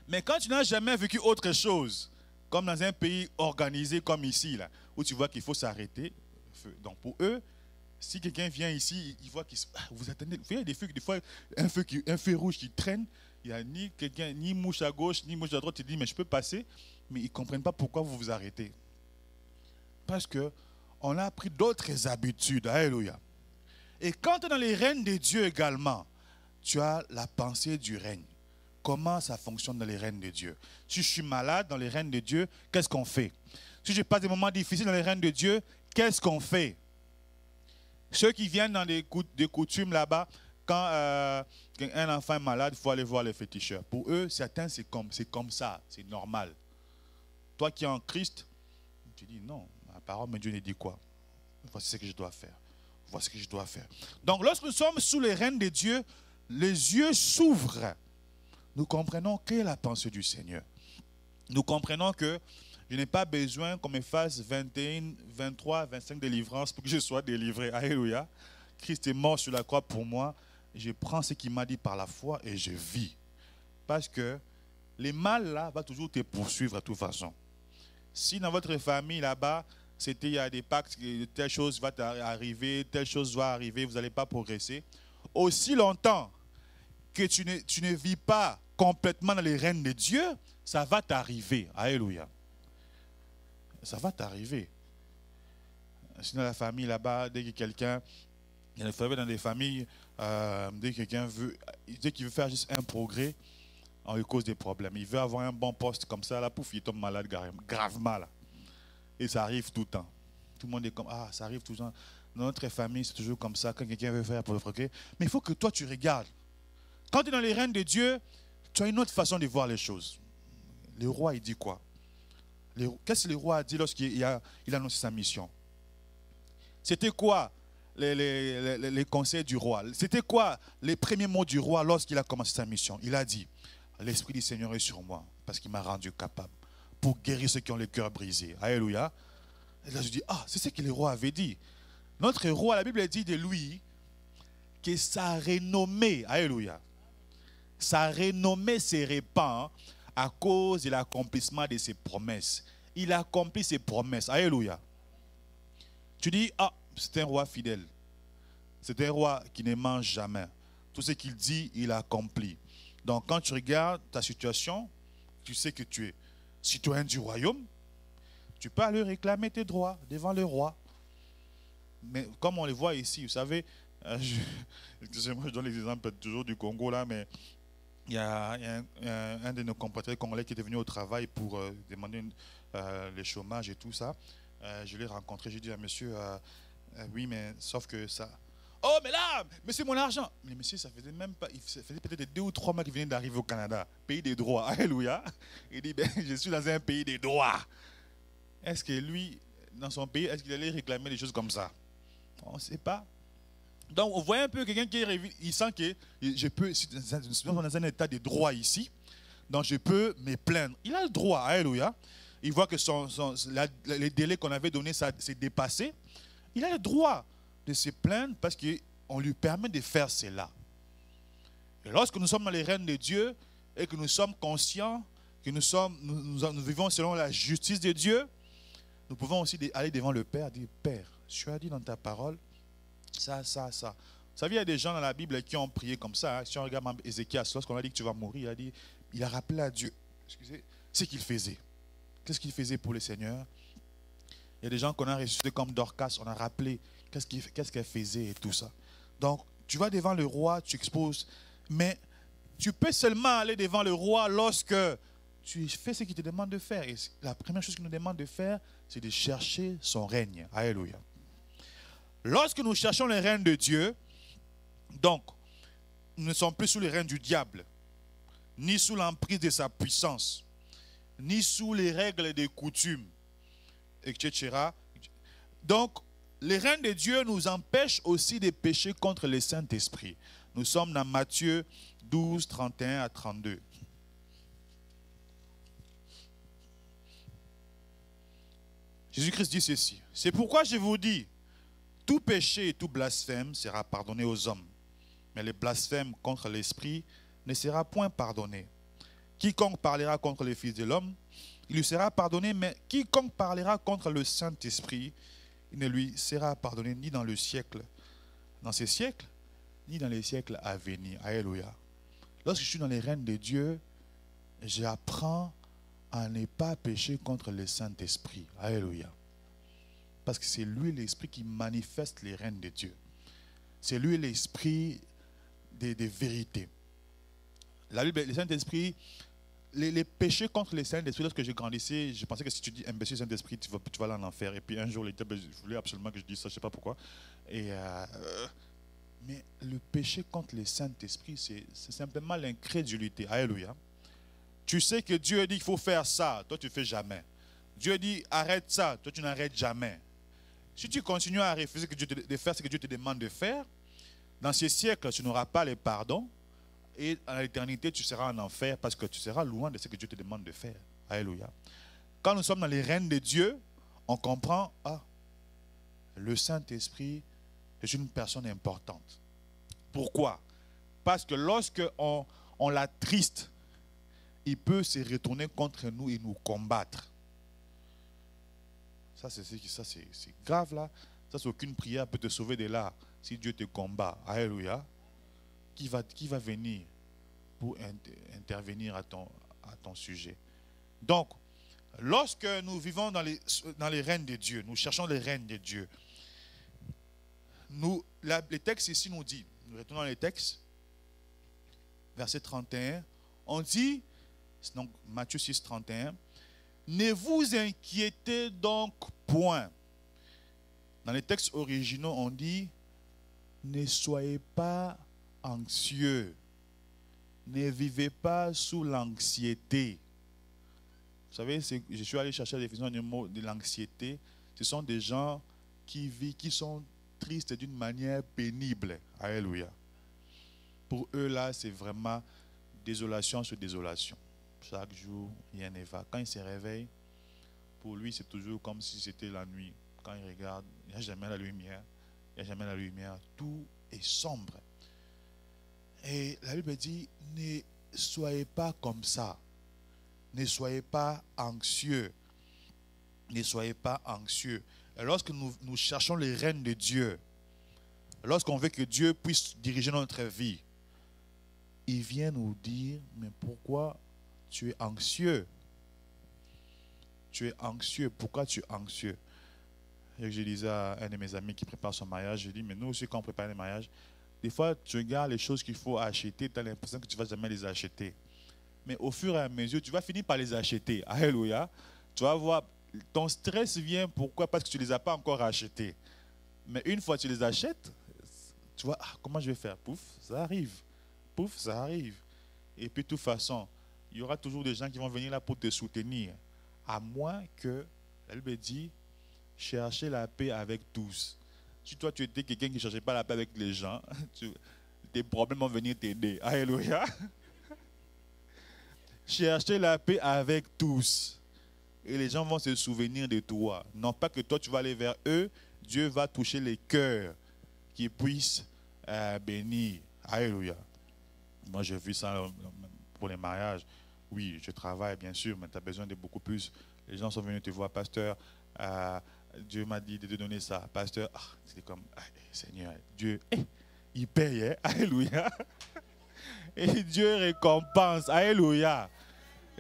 Mais quand tu n'as jamais vécu autre chose, comme dans un pays organisé comme ici, là, où tu vois qu'il faut s'arrêter, donc pour eux, si quelqu'un vient ici, il voit qu'il vous attendez, vous voyez des fois un feu rouge qui traîne, il n'y a ni mouche à gauche, ni mouche à droite, tu dis mais je peux passer, mais ils ne comprennent pas pourquoi vous vous arrêtez. Parce qu'on a appris d'autres habitudes, alléluia. Et quand tu es dans les règnes de Dieu également, tu as la pensée du règne. Comment ça fonctionne dans les règnes de Dieu? Si je suis malade dans les règnes de Dieu, qu'est-ce qu'on fait? Si je passe des moments difficiles dans les règnes de Dieu, qu'est-ce qu'on fait? Ceux qui viennent dans des coutumes là-bas, quand un enfant est malade, il faut aller voir les féticheurs. Pour eux, certains, c'est comme ça, c'est normal. Toi qui es en Christ, tu dis non, la parole de Dieu ne dit quoi? Voici ce que je dois faire. Voici ce que je dois faire. Donc lorsque nous sommes sous les règnes de Dieu, les yeux s'ouvrent. Nous comprenons quelle est la pensée du Seigneur. nous comprenons que je n'ai pas besoin qu'on me fasse 21, 23, 25 délivrances pour que je sois délivré. Alléluia. Christ est mort sur la croix pour moi. Je prends ce qu'il m'a dit par la foi et je vis. Parce que les mal là va toujours te poursuivre de toute façon. Si dans votre famille là-bas, il y a des pactes, telle chose va arriver, telle chose va arriver, vous n'allez pas progresser. Aussi longtemps que tu ne vis pas complètement dans les règnes de Dieu, ça va t'arriver. Alléluia. Ça va t'arriver. Si dans la famille là-bas, dès que quelqu'un, il y a dans des familles, dès que quelqu'un veut, dès qu'il veut faire juste un progrès, on lui cause des problèmes. Il veut avoir un bon poste comme ça, là, pouf, il tombe malade gravement. Là. Et ça arrive tout le temps. Tout le monde est comme, ah, ça arrive tout le temps. Dans notre famille, c'est toujours comme ça, quand quelqu'un veut faire pour le progrès. Mais il faut que toi, tu regardes. Quand tu es dans les règnes de Dieu, tu as une autre façon de voir les choses. Le roi, il dit quoi? Qu'est-ce que le roi a dit lorsqu'il a annoncé sa mission? C'était quoi les conseils du roi? C'était quoi les premiers mots du roi lorsqu'il a commencé sa mission? Il a dit, l'Esprit du Seigneur est sur moi parce qu'il m'a rendu capable pour guérir ceux qui ont le cœur brisé. Alléluia. Et là, je dis, ah, c'est ce que le roi avait dit. Notre roi, la Bible dit de lui que sa renommée, alléluia, sa renommée se répand à cause de l'accomplissement de ses promesses. Il a accompli ses promesses. Alléluia. Tu dis, ah, c'est un roi fidèle. C'est un roi qui ne mange jamais. Tout ce qu'il dit, il accomplit. Donc, quand tu regardes ta situation, tu sais que tu es citoyen du royaume. Tu peux aller réclamer tes droits devant le roi. Mais comme on le voit ici, vous savez, excusez-moi, je donne les exemples toujours du Congo là, mais il y a un de nos compatriotes congolais qui est venu au travail pour demander le chômage et tout ça. Je l'ai rencontré, j'ai dit à monsieur, oui, mais sauf que ça... Oh, mais là, mais c'est mon argent. Mais monsieur, ça faisait même pas, ça faisait peut-être 2 ou 3 mois qu'il venait d'arriver au Canada, pays des droits. Alléluia. Il dit, ben, je suis dans un pays des droits. Est-ce que lui, dans son pays, est-ce qu'il allait réclamer des choses comme ça? On ne sait pas. Donc, on voit un peu quelqu'un qui il sent que je peux, si dans un état de droit ici, donc je peux me plaindre. Il a le droit, alléluia. Il voit que les délais qu'on avait donnés, ça s'est dépassé. Il a le droit de se plaindre parce qu'on lui permet de faire cela. Et lorsque nous sommes dans les règnes de Dieu et que nous sommes conscients que nous vivons selon la justice de Dieu, nous pouvons aussi aller devant le Père et dire, Père, tu as dit dans ta parole, ça. Vous savez, il y a des gens dans la Bible qui ont prié comme ça. Hein. Si on regarde Ézéchias, lorsqu'on a dit que tu vas mourir, il a rappelé à Dieu ce qu'il faisait. Qu'est-ce qu'il faisait pour le Seigneur? Il y a des gens qu'on a ressuscités comme Dorcas, on a rappelé qu'est-ce qu'elle faisait et tout ça. Donc, tu vas devant le roi, tu exposes, mais tu peux seulement aller devant le roi lorsque tu fais ce qu'il te demande de faire. Et la première chose qu'il nous demande de faire, c'est de chercher son règne. Alléluia. Lorsque nous cherchons le règne de Dieu, donc, nous ne sommes plus sous le règne du diable, ni sous l'emprise de sa puissance, ni sous les règles des coutumes, etc. Donc, le règne de Dieu nous empêche aussi de pécher contre le Saint-Esprit. Nous sommes dans Matthieu 12, 31 à 32. Jésus-Christ dit ceci. C'est pourquoi je vous dis, tout péché et tout blasphème sera pardonné aux hommes, mais le blasphème contre l'Esprit ne sera point pardonné. Quiconque parlera contre le Fils de l'homme, il lui sera pardonné, mais quiconque parlera contre le Saint-Esprit, il ne lui sera pardonné ni dans le siècle, dans ces siècles, ni dans les siècles à venir. Alléluia. Lorsque je suis dans les règnes de Dieu, j'apprends à ne pas pécher contre le Saint-Esprit. Alléluia. Parce que c'est lui l'Esprit qui manifeste les règnes de Dieu. C'est lui l'Esprit des vérités. La Bible, le Saint-Esprit, les péchés contre le Saint-Esprit, lorsque je grandissais, je pensais que si tu dis imbécile Saint-Esprit, tu vas aller en enfer. Et puis un jour, je voulais absolument que je dise ça, je ne sais pas pourquoi. Mais le péché contre le Saint-Esprit, c'est simplement l'incrédulité. Alléluia. Tu sais que Dieu dit qu'il faut faire ça, toi tu ne fais jamais. Dieu dit arrête ça, toi tu n'arrêtes jamais. Si tu continues à refuser de faire ce que Dieu te demande de faire, dans ces siècles, tu n'auras pas le pardon. Et à l'éternité, tu seras en enfer parce que tu seras loin de ce que Dieu te demande de faire. Alléluia. Quand nous sommes dans les règnes de Dieu, on comprend, le Saint-Esprit est une personne importante. Pourquoi? Parce que lorsque on l'attriste, il peut se retourner contre nous et nous combattre. Ça, c'est grave là. Ça, c'est aucune prière peut te sauver de là. Si Dieu te combat. Alléluia. Qui va venir pour intervenir à ton sujet? Donc, lorsque nous vivons dans les règnes de Dieu, nous cherchons les règnes de Dieu, les textes ici nous dit, nous retournons dans les textes, verset 31, on dit, donc Matthieu 6, 31, ne vous inquiétez donc point. Dans les textes originaux, on dit, ne soyez pas anxieux, ne vivez pas sous l'anxiété. Vous savez, je suis allé chercher la définition du mot de l'anxiété. Ce sont des gens qui vivent, qui sont tristes d'une manière pénible. Alléluia. Pour eux, là, c'est vraiment désolation sur désolation. Chaque jour, rien ne va. Quand il se réveille, pour lui, c'est toujours comme si c'était la nuit. Quand il regarde, il n'y a jamais la lumière. Il n'y a jamais la lumière. Tout est sombre. Et la Bible dit, ne soyez pas comme ça. Ne soyez pas anxieux. Ne soyez pas anxieux. Et lorsque nous cherchons les règnes de Dieu, lorsqu'on veut que Dieu puisse diriger notre vie, il vient nous dire, mais pourquoi tu es anxieux? Tu es anxieux. Pourquoi tu es anxieux? Et je disais à un de mes amis qui prépare son mariage, je dis, mais nous aussi quand on prépare les mariages, des fois tu regardes les choses qu'il faut acheter, tu as l'impression que tu ne vas jamais les acheter. Mais au fur et à mesure, tu vas finir par les acheter. Alléluia. Tu vas voir, ton stress vient, pourquoi? Parce que tu ne les as pas encore achetés. Mais une fois que tu les achètes, tu vois, comment je vais faire? Pouf, ça arrive. Pouf, ça arrive. Et puis de toute façon, il y aura toujours des gens qui vont venir là pour te soutenir. À moins que, la Bible dit, cherchez la paix avec tous. Si toi tu étais quelqu'un qui ne cherchait pas la paix avec les gens, tes problèmes vont venir t'aider. Alléluia. Cherchez la paix avec tous. Et les gens vont se souvenir de toi. Non pas que toi tu vas aller vers eux, Dieu va toucher les cœurs qui puissent bénir. Alléluia. Moi j'ai vu ça pour les mariages. Oui, je travaille bien sûr, mais tu as besoin de beaucoup plus. Les gens sont venus te voir, pasteur, Dieu m'a dit de te donner ça. Pasteur, c'était comme, Seigneur, Dieu, il paye. Hein? Alléluia. Et Dieu récompense. Alléluia.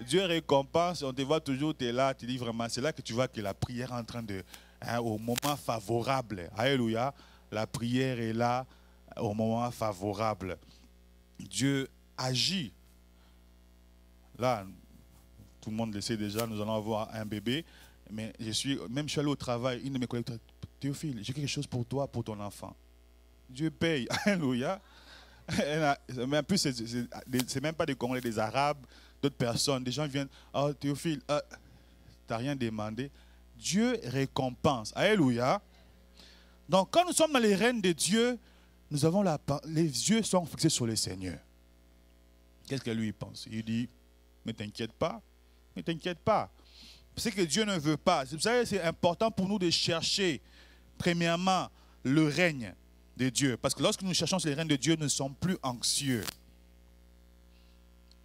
Dieu récompense. On te voit toujours, tu es là, tu dis vraiment, c'est là que tu vois que la prière est en train de, au moment favorable. Alléluia. La prière est là au moment favorable. Dieu agit. Là, tout le monde le sait déjà, nous allons avoir un bébé. Mais je suis allé au travail, une de mes collègues, Théophile, j'ai quelque chose pour toi, pour ton enfant. Dieu paye. Alléluia. Mais en plus, c'est même pas des Congolais, des Arabes, d'autres personnes. Des gens viennent, Théophile, tu n'as rien demandé. Dieu récompense. Alléluia. Donc, quand nous sommes dans les règnes de Dieu, nous avons les yeux sont fixés sur le Seigneur. Qu'est-ce que lui pense? Il dit, mais t'inquiète pas, ne t'inquiète pas. C'est que Dieu ne veut pas. Vous savez, c'est important pour nous de chercher, premièrement, le règne de Dieu. Parce que lorsque nous cherchons le règne de Dieu, nous ne sommes plus anxieux.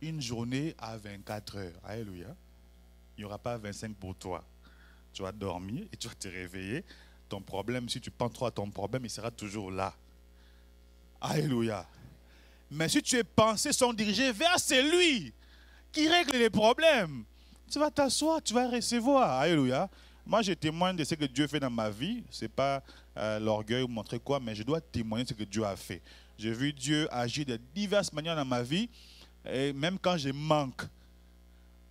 Une journée à 24 heures. Alléluia. Il n'y aura pas 25 pour toi. Tu vas dormir et tu vas te réveiller. Ton problème, si tu penses trop à ton problème, il sera toujours là. Alléluia. Mais si tes pensées sont dirigées vers celui qui règle les problèmes, tu vas t'asseoir, tu vas recevoir. Alléluia. Moi, je témoigne de ce que Dieu fait dans ma vie. Ce n'est pas l'orgueil ou montrer quoi, mais je dois témoigner de ce que Dieu a fait. J'ai vu Dieu agir de diverses manières dans ma vie. Et même quand je manque, vous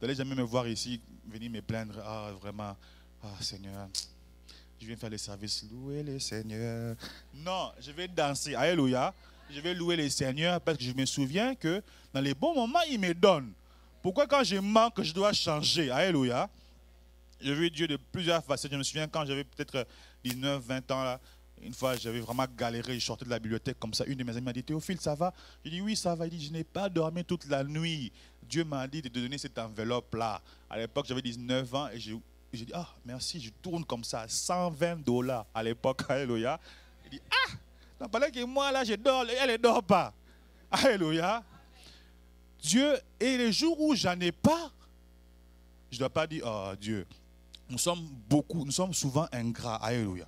n'allez jamais me voir ici, venir me plaindre. Vraiment, Seigneur, je viens faire le service. Louer le Seigneur. Non, je vais danser. Alléluia. Je vais louer le Seigneur parce que je me souviens que dans les bons moments, il me donne. Pourquoi quand je manque, je dois changer? Alléluia. J'ai vu Dieu de plusieurs facettes. Je me souviens quand j'avais peut-être 19, 20 ans, là, Une fois, j'avais vraiment galéré, je sortais de la bibliothèque comme ça. Une de mes amies m'a dit, Théophile, ça va? J'ai dit, oui, ça va. Il dit, je n'ai pas dormi toute la nuit. Dieu m'a dit de te donner cette enveloppe-là. À l'époque, j'avais 19 ans et j'ai dit, ah, merci, je tourne comme ça, $120 à l'époque. Alléluia. Il dit, ah, ça paraît que moi, là, je dors, elle ne dort pas. Alléluia. Dieu, et les jours où j'en ai pas, je ne dois pas dire, oh Dieu, nous sommes souvent ingrats. Alléluia.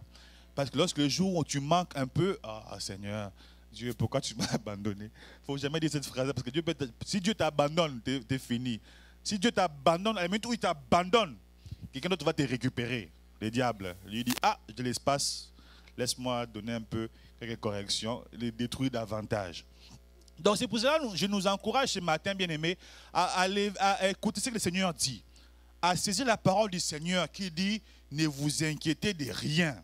Parce que lorsque le jour où tu manques un peu, ah Seigneur, Dieu, pourquoi tu m'as abandonné? Il ne faut jamais dire cette phrase, parce que si Dieu t'abandonne, tu es fini. Si Dieu t'abandonne, à la minute où il t'abandonne, quelqu'un d'autre va te récupérer. Le diable lui dit, ah, j'ai l'espace, laisse-moi donner un peu quelques corrections, les détruire davantage. Donc c'est pour cela que je nous encourage ce matin, bien-aimés, à écouter ce que le Seigneur dit, à saisir la parole du Seigneur qui dit, ne vous inquiétez de rien.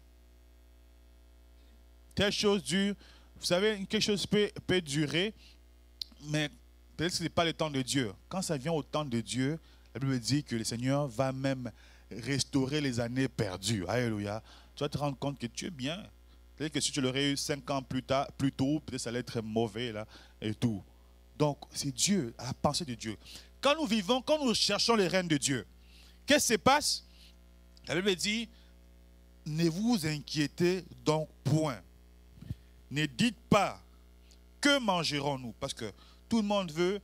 Telle chose dure, vous savez, quelque chose peut durer, mais peut-être que ce n'est pas le temps de Dieu. Quand ça vient au temps de Dieu, la Bible dit que le Seigneur va même restaurer les années perdues. Alléluia. Tu vas te rendre compte que tu es bien. Peut-être que si tu l'aurais eu 5 ans plus tôt, peut-être ça allait être mauvais là et tout. Donc, c'est Dieu, la pensée de Dieu. Quand nous vivons, quand nous cherchons les règnes de Dieu, qu'est-ce qui se passe? La Bible dit, ne vous inquiétez donc point. Ne dites pas, que mangerons-nous? Parce que tout le monde veut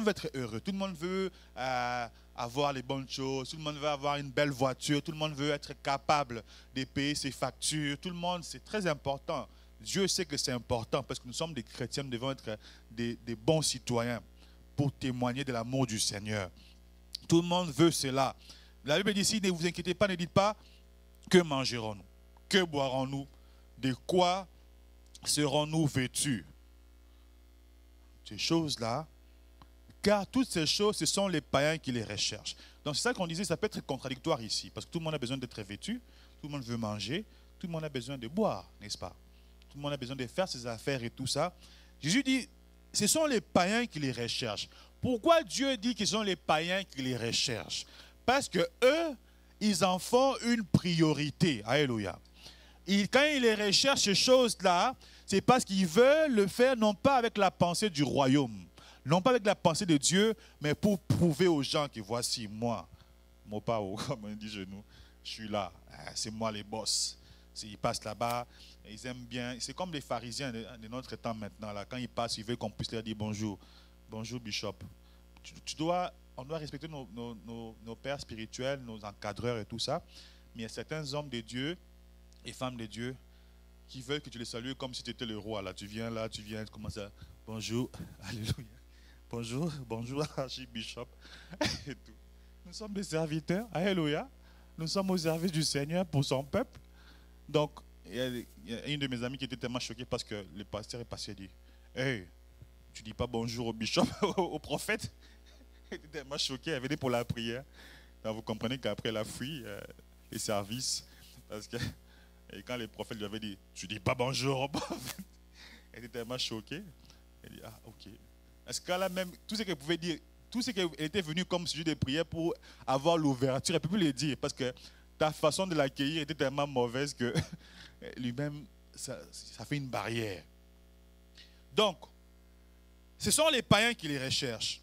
être heureux, tout le monde veut avoir les bonnes choses, tout le monde veut avoir une belle voiture, tout le monde veut être capable de payer ses factures, tout le monde, c'est très important. Dieu sait que c'est important parce que nous sommes des chrétiens, nous devons être des bons citoyens pour témoigner de l'amour du Seigneur. Tout le monde veut cela. La Bible dit ici, ne vous inquiétez pas, ne dites pas, que mangerons-nous? Que boirons-nous? De quoi serons-nous vêtus? Ces choses-là, car toutes ces choses, ce sont les païens qui les recherchent. Donc c'est ça qu'on disait, ça peut être contradictoire ici, parce que tout le monde a besoin d'être vêtu, tout le monde veut manger, tout le monde a besoin de boire, n'est-ce pas? Tout le monde a besoin de faire ses affaires et tout ça. Jésus dit, ce sont les païens qui les recherchent. Pourquoi Dieu dit que ce sont les païens qui les recherchent? Parce que eux, ils en font une priorité. Alléluia. Quand ils les recherchent, ces choses-là, c'est parce qu'ils veulent le faire non pas avec la pensée du royaume, non pas avec la pensée de Dieu, mais pour prouver aux gens que voici moi, mon pao, comme on dit chez nous, je suis là, c'est moi les boss. Ils passent là-bas, ils aiment bien, c'est comme les pharisiens de notre temps maintenant, là. Quand ils passent, ils veulent qu'on puisse leur dire bonjour, bonjour Bishop. On doit respecter nos pères spirituels, nos encadreurs et tout ça, mais il y a certains hommes de Dieu et femmes de Dieu qui veulent que tu les salues comme si tu étais le roi. Là, tu viens, tu commences à bonjour, alléluia, bonjour, archibishop et tout. Nous sommes des serviteurs, alléluia. Nous sommes au service du Seigneur pour son peuple. Donc, il y a une de mes amies qui était tellement choquée parce que le pasteur est passé et dit, hey, tu dis pas bonjour au bishop, au prophète? Elle était tellement choquée, elle venait pour la prière. Donc, vous comprenez qu'après elle a fui les services parce que. Et quand les prophètes lui avaient dit, tu dis pas bonjour au prophète, elle était tellement choquée. Elle dit, ah ok. Est-ce qu'elle a même, tout ce qu'elle pouvait dire, tout ce qu'elle était venue comme sujet de prière pour avoir l'ouverture, elle ne peut plus le dire parce que ta façon de l'accueillir était tellement mauvaise que lui-même, ça fait une barrière. Donc, ce sont les païens qui les recherchent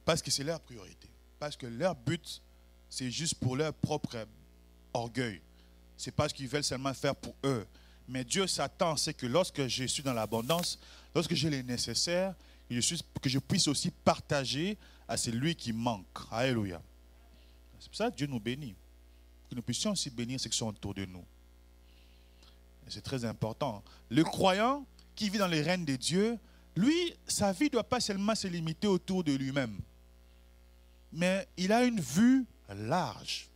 parce que c'est leur priorité, parce que leur but, c'est juste pour leur propre orgueil. C'est pas ce qu'ils veulent seulement faire pour eux. Mais Dieu s'attend, c'est que lorsque je suis dans l'abondance, lorsque j'ai les nécessaires, que je puisse aussi partager à celui qui manque. Alléluia. C'est pour ça que Dieu nous bénit. Que nous puissions aussi bénir ceux qui sont autour de nous. C'est très important. Le croyant qui vit dans les règnes de Dieu, lui, sa vie ne doit pas seulement se limiter autour de lui-même. Mais il a une vue large.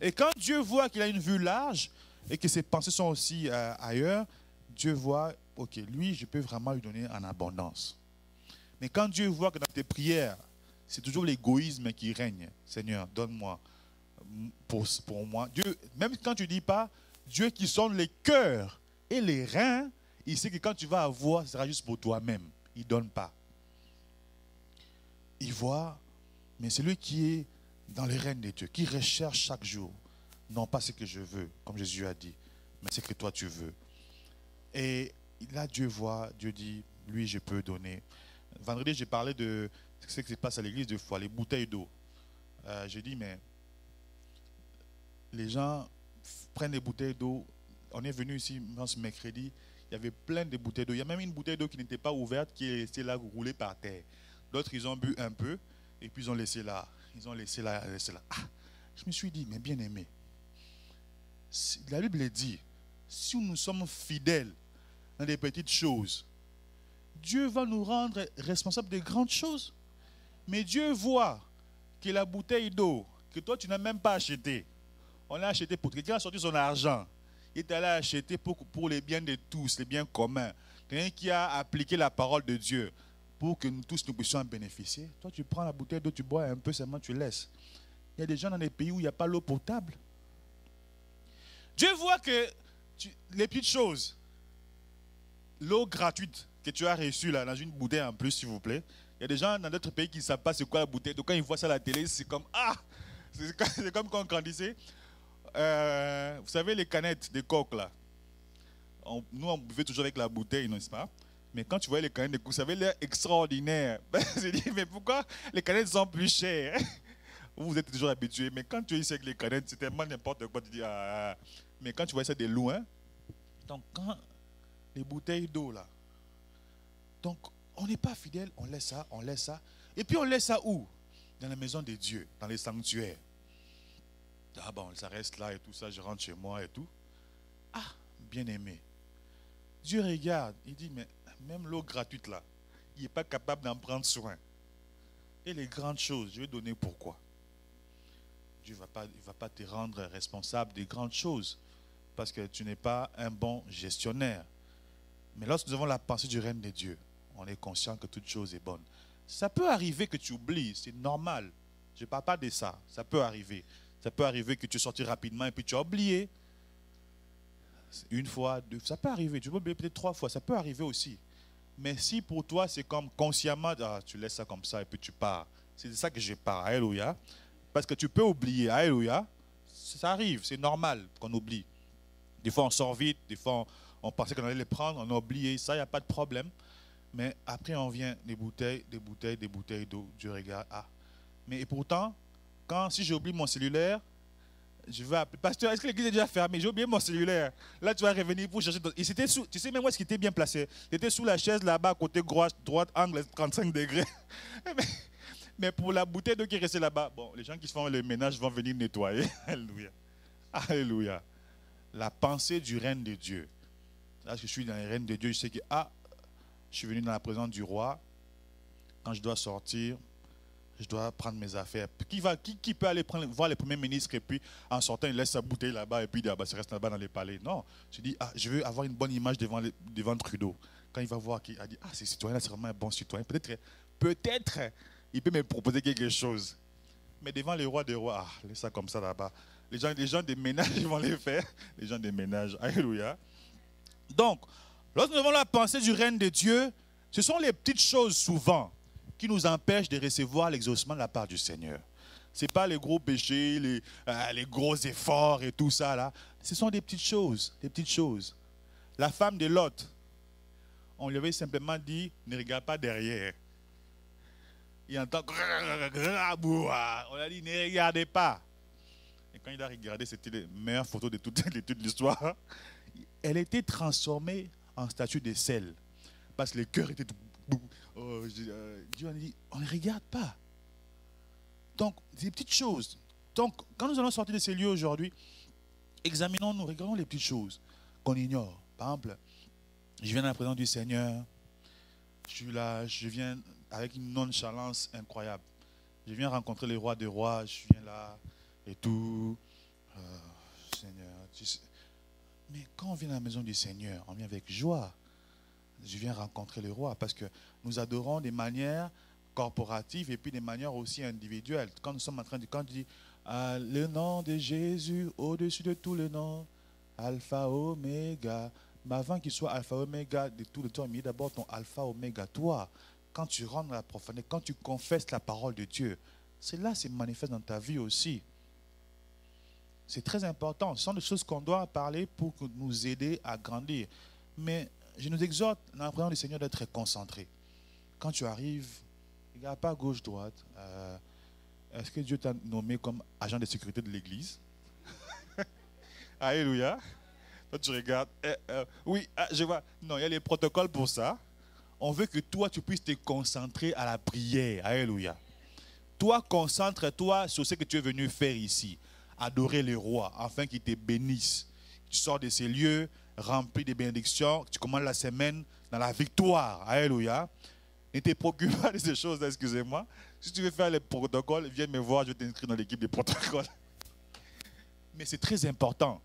Et quand Dieu voit qu'il a une vue large et que ses pensées sont aussi ailleurs, Dieu voit, ok, lui, je peux vraiment lui donner en abondance. Mais quand Dieu voit que dans tes prières, c'est toujours l'égoïsme qui règne, Seigneur, donne-moi pour moi. Dieu, même quand tu ne dis pas, Dieu qui sonde les cœurs et les reins, il sait que quand tu vas avoir, ce sera juste pour toi-même. Il ne donne pas. Il voit, mais celui qui est dans les règnes de Dieu, qui recherche chaque jour, non pas ce que je veux, comme Jésus a dit, mais c'est que toi tu veux. Et là, Dieu voit, Dieu dit, lui, je peux donner. Vendredi, j'ai parlé de ce qui se passe à l'église de foi, les bouteilles d'eau. J'ai dit, mais les gens prennent des bouteilles d'eau. On est venu ici ce mercredi, il y avait plein de bouteilles d'eau. Il y a même une bouteille d'eau qui n'était pas ouverte, qui est restée là, roulée par terre. D'autres, ils ont bu un peu, et puis ils ont laissé là. Ils ont laissé là, laissé là. Ah, je me suis dit, mais bien aimé, la Bible dit, si nous sommes fidèles dans des petites choses, Dieu va nous rendre responsables des grandes choses. Mais Dieu voit que la bouteille d'eau, que toi tu n'as même pas acheté, on l'a acheté pour quelqu'un a sorti son argent. Il est allé acheter pour les biens de tous, les biens communs. Quelqu'un qui a appliqué la parole de Dieu pour que nous tous nous puissions en bénéficier. Toi tu prends la bouteille d'eau, tu bois un peu, seulement tu laisses. Il y a des gens dans des pays où il n'y a pas l'eau potable. Dieu voit que les petites choses, l'eau gratuite que tu as reçue là, dans une bouteille en plus, s'il vous plaît. Il y a des gens dans d'autres pays qui ne savent pas c'est quoi la bouteille. Donc quand ils voient ça à la télé, c'est comme ah, c'est comme quand on grandissait. Vous savez les canettes de coke là. Nous on buvait toujours avec la bouteille, n'est-ce pas? Mais quand tu vois les canettes de coke, ça avait l'air extraordinaire. Je dis mais pourquoi les canettes sont plus chères? Vous êtes toujours habitués, mais quand tu es ici avec les canettes, c'est tellement n'importe quoi. Tu dis ah. Mais quand tu vois ça de loin, donc quand les bouteilles d'eau là, donc on n'est pas fidèle, on laisse ça, on laisse ça. Et puis on laisse ça où? Dans la maison de Dieu, dans les sanctuaires. Ah bon, ça reste là et tout ça, je rentre chez moi et tout. Ah, bien aimé. Dieu regarde, il dit, mais même l'eau gratuite là, il n'est pas capable d'en prendre soin. Et les grandes choses, je vais donner pourquoi. Dieu il va pas te rendre responsable des grandes choses parce que tu n'es pas un bon gestionnaire. Mais lorsque nous avons la pensée du règne de Dieu, on est conscient que toute chose est bonne. Ça peut arriver que tu oublies, c'est normal. Je ne parle pas de ça, ça peut arriver. Ça peut arriver que tu sortis rapidement et puis tu as oublié. Une fois, deux, ça peut arriver. Tu peux oublier peut-être 3 fois, ça peut arriver aussi. Mais si pour toi c'est comme consciemment, ah, tu laisses ça comme ça et puis tu pars. C'est de ça que je parle, alléluia. Parce que tu peux oublier, alléluia. Ça arrive, c'est normal qu'on oublie. Des fois on sort vite, des fois on pensait qu'on allait les prendre, on a oublié, ça, il n'y a pas de problème. Mais après, on vient des bouteilles d'eau. Dieu regarde, ah. Mais et pourtant, si j'oublie mon cellulaire, je vais appeler. Pasteur, est-ce que l'église est déjà fermée? J'ai oublié mon cellulaire. Là, tu vas revenir pour chercher. Et c'était sous, tu sais même où est-ce qu'il était bien placé? C'était sous la chaise là-bas, côté droite, angle 35 degrés. Mais pour la bouteille d'eau qui est restée là-bas, bon, les gens qui font le ménage vont venir nettoyer. Alléluia. Alléluia. La pensée du règne de Dieu. Là, je suis dans le règne de Dieu, je sais que, je suis venu dans la présence du roi. Quand je dois sortir, je dois prendre mes affaires. Qui peut aller voir le premier ministre et puis en sortant, il laisse sa bouteille là-bas et puis il reste là-bas dans les palais? Non. Je dis, je veux avoir une bonne image devant Trudeau. Quand il va voir, il a dit, ce citoyen-là, c'est vraiment un bon citoyen. Peut-être, il peut me proposer quelque chose. Mais devant le roi des rois, laisse ça comme ça là-bas. Les gens des ménages, ils vont les faire. Les gens des ménages, alléluia. Donc, lorsque nous avons la pensée du règne de Dieu, ce sont les petites choses souvent qui nous empêchent de recevoir l'exaucement de la part du Seigneur. Ce n'est pas les gros péchés, les gros efforts et tout ça là. Ce sont des petites choses, des petites choses. La femme de Lot, on lui avait simplement dit, ne regarde pas derrière. Il entend, on a dit, ne regardez pas. Et quand il a regardé, c'était les meilleures photos de toute l'histoire. Elle était transformée en statue de sel. Parce que le cœur était tout. Dieu a dit, on ne regarde pas. Donc, des petites choses. Donc, quand nous allons sortir de ces lieux aujourd'hui, examinons-nous, regardons les petites choses qu'on ignore. Par exemple, je viens dans la présence du Seigneur. Je suis là, je viens avec une nonchalance incroyable. Je viens rencontrer le roi des rois, je viens là et tout. Seigneur, tu sais. Mais quand on vient dans la maison du Seigneur, on vient avec joie. Je viens rencontrer le roi parce que nous adorons des manières corporatives et puis des manières aussi individuelles. Quand nous sommes en train de... Quand tu dis le nom de Jésus au-dessus de tous les noms, Alpha, Oméga. Mais avant qu'il soit Alpha, Oméga de tout le temps, il y a d'abord ton Alpha, Oméga, toi. Quand tu rentres dans la profondeur, quand tu confesses la parole de Dieu, cela se manifeste dans ta vie aussi. C'est très important. Ce sont des choses qu'on doit parler pour nous aider à grandir. Mais je nous exhorte, dans la présence du Seigneur, d'être concentré. Quand tu arrives, regarde pas gauche-droite. Est-ce que Dieu t'a nommé comme agent de sécurité de l'église? Alléluia. Toi, tu regardes. Oui, je vois. Non, il y a les protocoles pour ça. On veut que toi, tu puisses te concentrer à la prière. Alléluia. Toi, concentre-toi sur ce que tu es venu faire ici. Adorer le roi, afin qu'il te bénisse. Tu sors de ces lieux remplis de bénédictions. Tu commences la semaine dans la victoire. Alléluia. Ne te préoccupe pas de ces choses, excusez-moi. Si tu veux faire les protocoles, viens me voir, je vais t'inscrire dans l'équipe des protocoles. Mais c'est très important.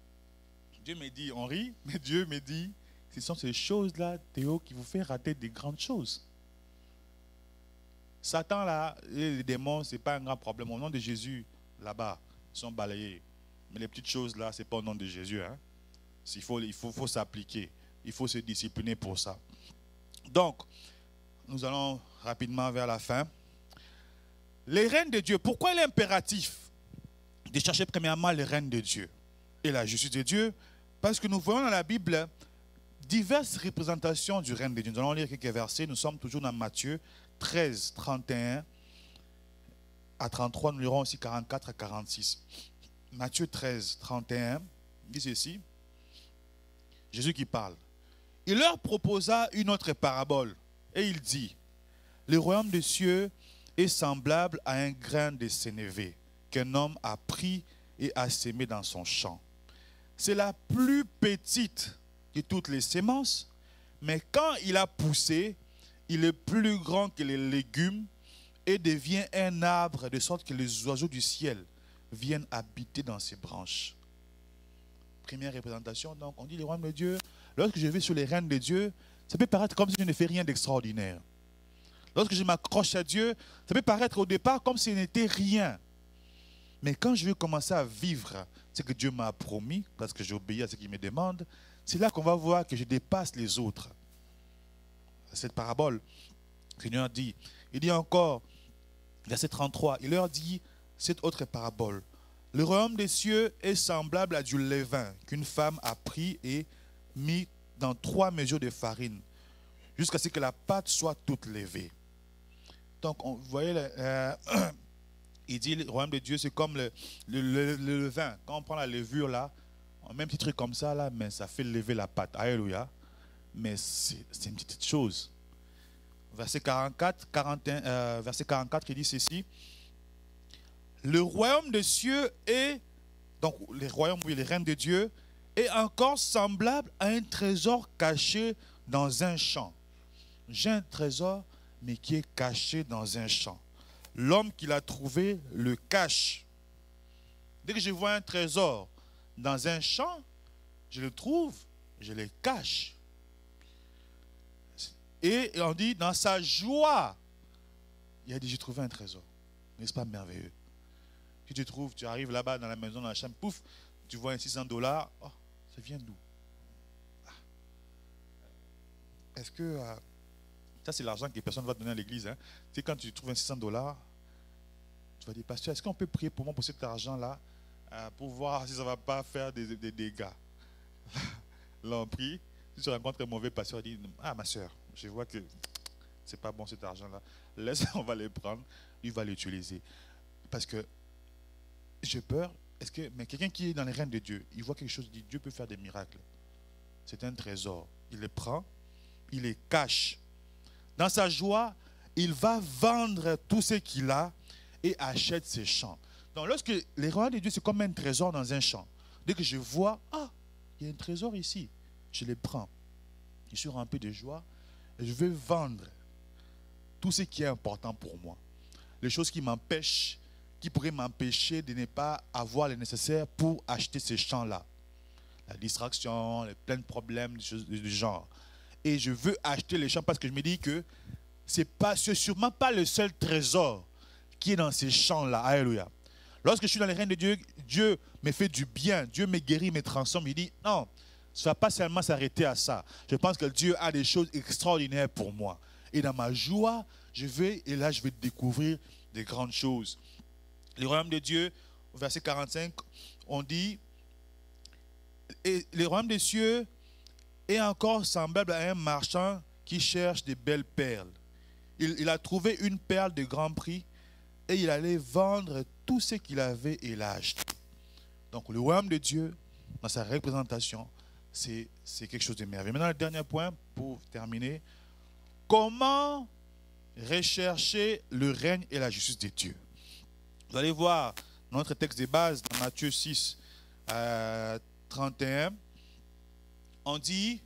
Dieu me dit, on rit, mais Dieu me dit, ce sont ces choses-là, Théo, qui vous fait rater des grandes choses. Satan, là, et les démons, ce n'est pas un grand problème. Au nom de Jésus, là-bas, ils sont balayés. Mais les petites choses, là, ce n'est pas au nom de Jésus. Hein. Il faut s'appliquer. Il faut se discipliner pour ça. Donc, nous allons rapidement vers la fin. Les règnes de Dieu, pourquoi il est impératif de chercher premièrement les règnes de Dieu et la justice de Dieu? Parce que nous voyons dans la Bible diverses représentations du règne de Dieu. Nous allons lire quelques versets. Nous sommes toujours dans Matthieu 13, 31 à 33. Nous lirons aussi 44 à 46. Matthieu 13, 31 dit ceci. Jésus qui parle. Il leur proposa une autre parabole et il dit, le royaume des cieux est semblable à un grain de sénévé qu'un homme a pris et a sémé dans son champ. C'est la plus petite de toutes les semences, mais quand il a poussé, il est plus grand que les légumes et devient un arbre de sorte que les oiseaux du ciel viennent habiter dans ses branches. Première représentation, donc on dit le royaume de Dieu. Lorsque je vais sur les règnes de Dieu, ça peut paraître comme si je ne fais rien d'extraordinaire. Lorsque je m'accroche à Dieu, ça peut paraître au départ comme si ce n'était rien. Mais quand je vais commencer à vivre ce que Dieu m'a promis, parce que j'obéis à ce qu'il me demande, c'est là qu'on va voir que je dépasse les autres. Cette parabole, le Seigneur dit, il dit encore, verset 33, il leur dit cette autre parabole. Le royaume des cieux est semblable à du levain qu'une femme a pris et mis dans 3 mesures de farine, jusqu'à ce que la pâte soit toute levée. Donc, vous voyez, il dit le royaume de Dieu, c'est comme le levain. Quand on prend la levure là, on met un petit truc comme ça là, mais ça fait lever la pâte. Alléluia. Mais c'est une petite chose. Verset 44, verset 44, il dit ceci. Le royaume des cieux est, donc les royaumes, oui, les règnes de Dieu, est encore semblable à un trésor caché dans un champ. J'ai un trésor, mais qui est caché dans un champ. L'homme qui l'a trouvé le cache. Dès que je vois un trésor dans un champ, je le trouve, je le cache. Et on dit, dans sa joie, il a dit, j'ai trouvé un trésor. N'est-ce pas merveilleux? Si tu trouves, tu arrives là-bas dans la maison, dans la chambre, pouf, tu vois un $600. Oh, ça vient d'où? Est-ce que... ça, c'est l'argent que personne ne va donner à l'église. Hein. Tu sais, quand tu trouves un $600, tu vas dire, pasteur, est-ce qu'on peut prier pour moi pour cet argent-là pour voir si ça ne va pas faire des dégâts? Là, on prie. Si tu rencontres un mauvais pasteur, il dit, ah, ma soeur, je vois que c'est pas bon cet argent-là. Laisse, on va le prendre, il va l'utiliser. Parce que j'ai peur. Mais quelqu'un qui est dans les règnes de Dieu, il voit quelque chose, il dit, Dieu peut faire des miracles. C'est un trésor. Il le prend, il les cache. Dans sa joie, il va vendre tout ce qu'il a et achète ses champs. Donc, lorsque les royaumes de Dieu, c'est comme un trésor dans un champ. Dès que je vois, ah, il y a un trésor ici, je le prends. Je suis rempli de joie et je vais vendre tout ce qui est important pour moi. Les choses qui m'empêchent, qui pourraient m'empêcher de ne pas avoir le nécessaire pour acheter ces champs-là. La distraction, plein de problèmes du genre. Et je veux acheter les champs parce que je me dis que c'est sûrement pas le seul trésor qui est dans ces champs-là. Alléluia. Lorsque je suis dans les règnes de Dieu, Dieu me fait du bien, Dieu me guérit, me transforme. Il dit, non, ça ne va pas seulement s'arrêter à ça. Je pense que Dieu a des choses extraordinaires pour moi. Et dans ma joie, je vais découvrir des grandes choses. Le royaume de Dieu, verset 45, on dit, et le royaume des cieux est encore semblable à un marchand qui cherche des belles perles. Il a trouvé une perle de grand prix et il allait vendre tout ce qu'il avait et l'a acheté. Donc le royaume de Dieu, dans sa représentation, c'est quelque chose de merveilleux. Maintenant, le dernier point, pour terminer. Comment rechercher le règne et la justice de Dieu? Vous allez voir notre texte de base dans Matthieu 6, 31. On dit,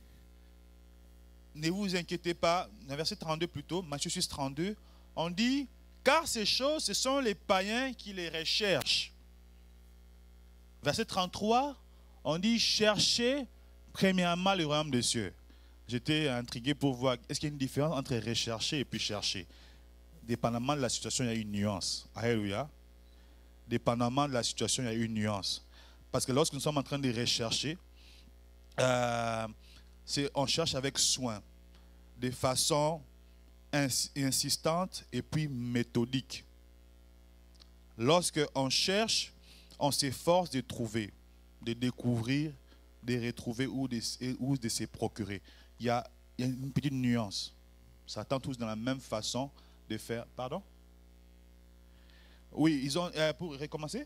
ne vous inquiétez pas, dans verset 32 plutôt, Matthieu 6, 32, on dit, car ces choses, ce sont les païens qui les recherchent. Verset 33, on dit, cherchez premièrement le royaume des cieux. J'étais intrigué pour voir, est-ce qu'il y a une différence entre rechercher et puis chercher? Dépendamment de la situation, il y a une nuance. Alléluia. Dépendamment de la situation, il y a une nuance. Parce que lorsque nous sommes en train de rechercher, on cherche avec soin, de façon insistante et puis méthodique. Lorsque on cherche, on s'efforce de trouver, de découvrir, de retrouver ou de se procurer. Il y a une petite nuance. Ça tend tous dans la même façon de faire. Pardon? Oui, ils ont. Pour recommencer?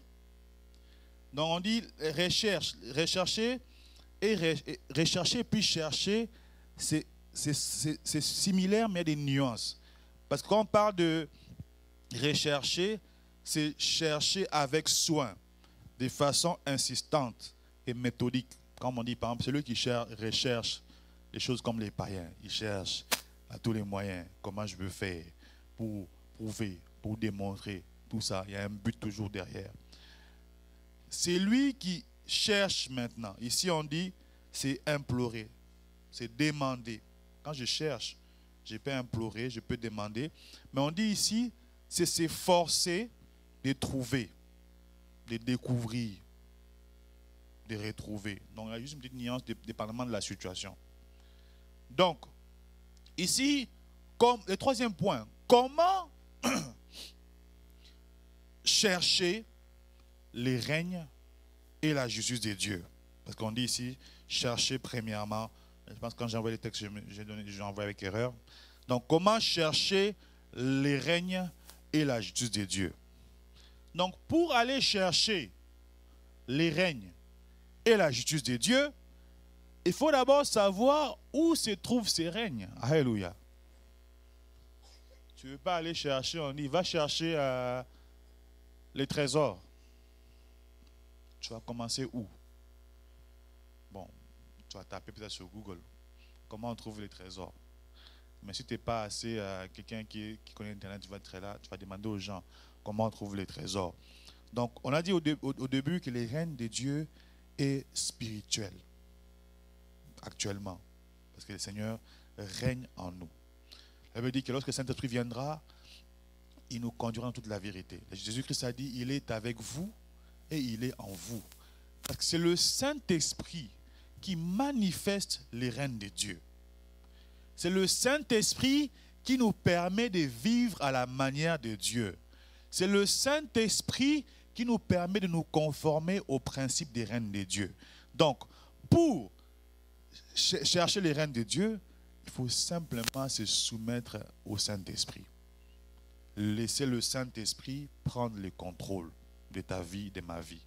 Donc on dit rechercher puis chercher, c'est similaire mais il y a des nuances. Parce que quand on parle de rechercher, c'est chercher avec soin, de façon insistante et méthodique. Comme on dit, par exemple, celui qui recherche les choses comme les païens, il cherche à tous les moyens, comment je veux faire pour prouver, pour démontrer, tout ça. Il y a un but toujours derrière. C'est lui qui cherche maintenant. Ici, on dit, c'est implorer, c'est demander. Quand je cherche, je peux implorer, je peux demander. Mais on dit ici, c'est s'efforcer de trouver, de découvrir, de retrouver. Donc, il y a juste une petite nuance dépendamment de la situation. Donc, ici, comme le troisième point, comment chercher les règnes et la justice de Dieu? Parce qu'on dit ici, chercher premièrement. Je pense que quand j'ai envoyé les textes, j'ai envoyé avec erreur. Donc, comment chercher les règnes et la justice de Dieu? Donc, pour aller chercher les règnes et la justice de Dieu, il faut d'abord savoir où se trouvent ces règnes. Alléluia. Tu ne veux pas aller chercher, on dit, va chercher les trésors. Tu vas commencer où? Bon, tu vas taper peut-être sur Google. Comment on trouve les trésors? Mais si tu n'es pas assez quelqu'un qui connaît Internet, tu vas être là, tu vas demander aux gens comment on trouve les trésors. Donc, on a dit au début que le règne de Dieu est spirituel, actuellement, parce que le Seigneur règne en nous. Ça veut dire que lorsque le Saint-Esprit viendra, il nous conduira dans toute la vérité. Jésus-Christ a dit, il est avec vous et il est en vous. Parce que c'est le Saint-Esprit qui manifeste les règnes de Dieu. C'est le Saint-Esprit qui nous permet de vivre à la manière de Dieu. C'est le Saint-Esprit qui nous permet de nous conformer aux principes des règnes de Dieu. Donc, pour chercher les règnes de Dieu, il faut simplement se soumettre au Saint-Esprit. Laisser le Saint-Esprit prendre le contrôle de ta vie, de ma vie.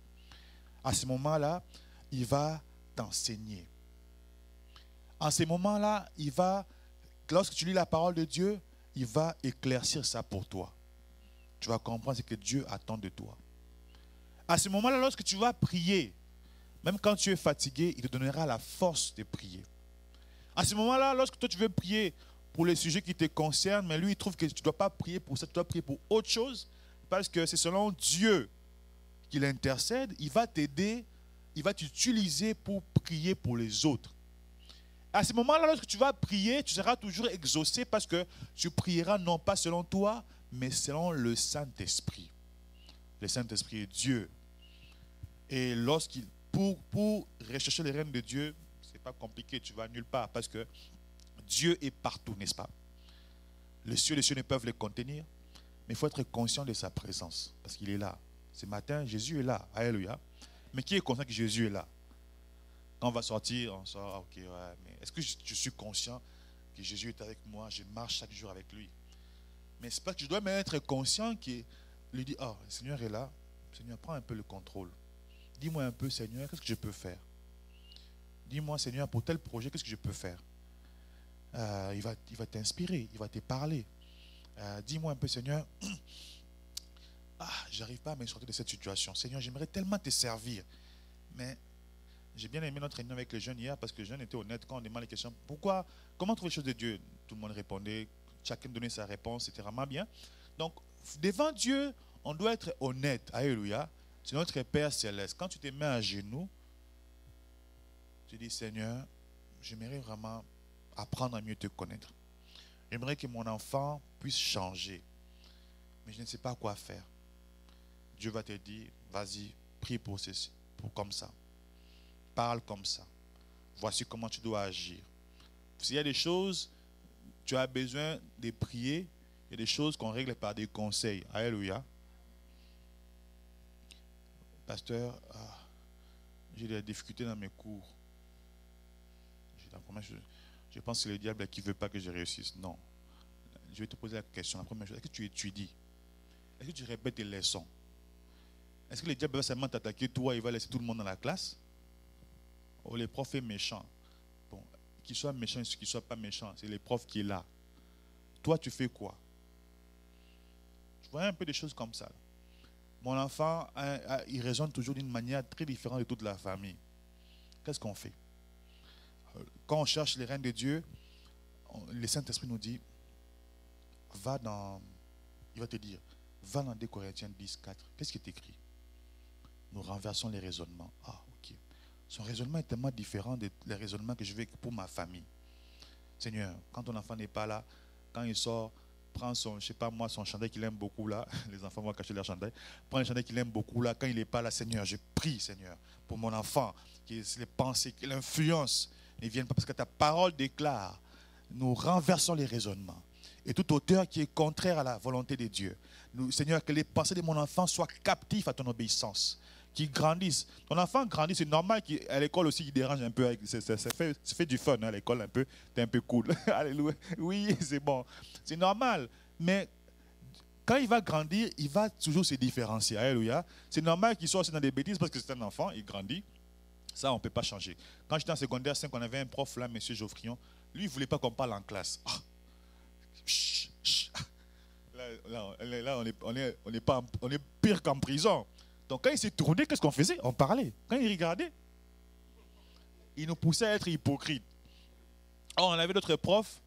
À ce moment-là, il va t'enseigner. En ce moment-là, lorsque tu lis la parole de Dieu, il va éclaircir ça pour toi. Tu vas comprendre ce que Dieu attend de toi. À ce moment-là, lorsque tu vas prier, même quand tu es fatigué, il te donnera la force de prier. À ce moment-là, lorsque toi tu veux prier pour les sujets qui te concernent, mais lui il trouve que tu ne dois pas prier pour ça, tu dois prier pour autre chose, parce que c'est selon Dieu qu'il intercède, il va t'aider, il va t'utiliser pour prier pour les autres. À ce moment-là, lorsque tu vas prier, tu seras toujours exaucé parce que tu prieras non pas selon toi, mais selon le Saint-Esprit. Le Saint-Esprit est Dieu. Et pour rechercher les règnes de Dieu, c'est pas compliqué, tu vas nulle part parce que Dieu est partout, n'est-ce pas? Les cieux ne peuvent les contenir, mais il faut être conscient de sa présence parce qu'il est là. Ce matin, Jésus est là. Alléluia. Mais qui est conscient que Jésus est là? Quand on va sortir, on sort, ah, ok, ouais, mais est-ce que je suis conscient que Jésus est avec moi? Je marche chaque jour avec lui. Mais c'est pas que je dois même être conscient qu'il lui dit, oh, le Seigneur est là. Seigneur, prends un peu le contrôle. Dis-moi un peu, Seigneur, qu'est-ce que je peux faire? Dis-moi, Seigneur, pour tel projet, qu'est-ce que je peux faire? Il va t'inspirer, il va te parler. Dis-moi un peu, Seigneur, j'arrive pas à me sortir de cette situation. Seigneur, j'aimerais tellement te servir. Mais j'ai bien aimé notre réunion avec les jeunes hier parce que les jeunes étaient honnêtes quand on demande les questions. Pourquoi? Comment trouver les choses de Dieu? Tout le monde répondait, chacun donnait sa réponse, c'était vraiment bien. Donc, devant Dieu, on doit être honnête. Alléluia. C'est notre Père céleste. Quand tu te mets à genoux, tu dis, Seigneur, j'aimerais vraiment apprendre à mieux te connaître. J'aimerais que mon enfant puisse changer. Mais je ne sais pas quoi faire. Dieu va te dire, vas-y, prie pour ceci, pour comme ça. Parle comme ça. Voici comment tu dois agir. S'il y a des choses, tu as besoin de prier. Il y a des choses qu'on règle par des conseils. Alléluia. Pasteur, j'ai des difficultés dans mes cours. Je pense que c'est le diable qui ne veut pas que je réussisse. Non. Je vais te poser la question. La première chose, est-ce que tu étudies? Est-ce que tu répètes tes leçons? Est-ce que le diable va seulement t'attaquer, toi, il va laisser tout le monde dans la classe? Oh, les profs sont méchants. Bon, qu'ils soient méchants ou qu'ils ne soient pas méchants, c'est les profs qui sont là. Toi, tu fais quoi? Je vois un peu des choses comme ça. Mon enfant, il raisonne toujours d'une manière très différente de toute la famille. Qu'est-ce qu'on fait? Quand on cherche les règnes de Dieu, le Saint-Esprit nous dit, il va te dire, va dans 2 Corinthiens 10, 4. Qu'est-ce qui est écrit? Nous renversons les raisonnements. Ah, ok. Son raisonnement est tellement différent des raisonnements que je veux pour ma famille. Seigneur, quand ton enfant n'est pas là, quand il sort, prends son, je sais pas moi, son chandail qu'il aime beaucoup là, les enfants vont cacher leur chandail, prends le chandail qu'il aime beaucoup là, quand il n'est pas là, Seigneur, je prie, Seigneur, pour mon enfant, que les pensées, que l'influence ne viennent pas, parce que ta parole déclare, nous renversons les raisonnements. Et toute auteur qui est contraire à la volonté de Dieu. Seigneur, que les pensées de mon enfant soient captives à ton obéissance, qu'ils grandissent. Ton enfant grandit, c'est normal qu'à l'école aussi, il dérange un peu. Ça fait du fun, hein, à l'école, un peu. T'es un peu cool. Alléluia. Oui, c'est bon. C'est normal. Mais quand il va grandir, il va toujours se différencier. Alléluia. C'est normal qu'il soit aussi dans des bêtises parce que c'est un enfant, il grandit. Ça, on ne peut pas changer. Quand j'étais en secondaire 5, on avait un prof là, M. Geoffrion. Lui, il ne voulait pas qu'on parle en classe. Chut, chut. Là, on est pire qu'en prison. Donc quand il s'est tourné, qu'est-ce qu'on faisait? On parlait. Quand il regardait, il nous poussait à être hypocrites. Or, on avait d'autres profs,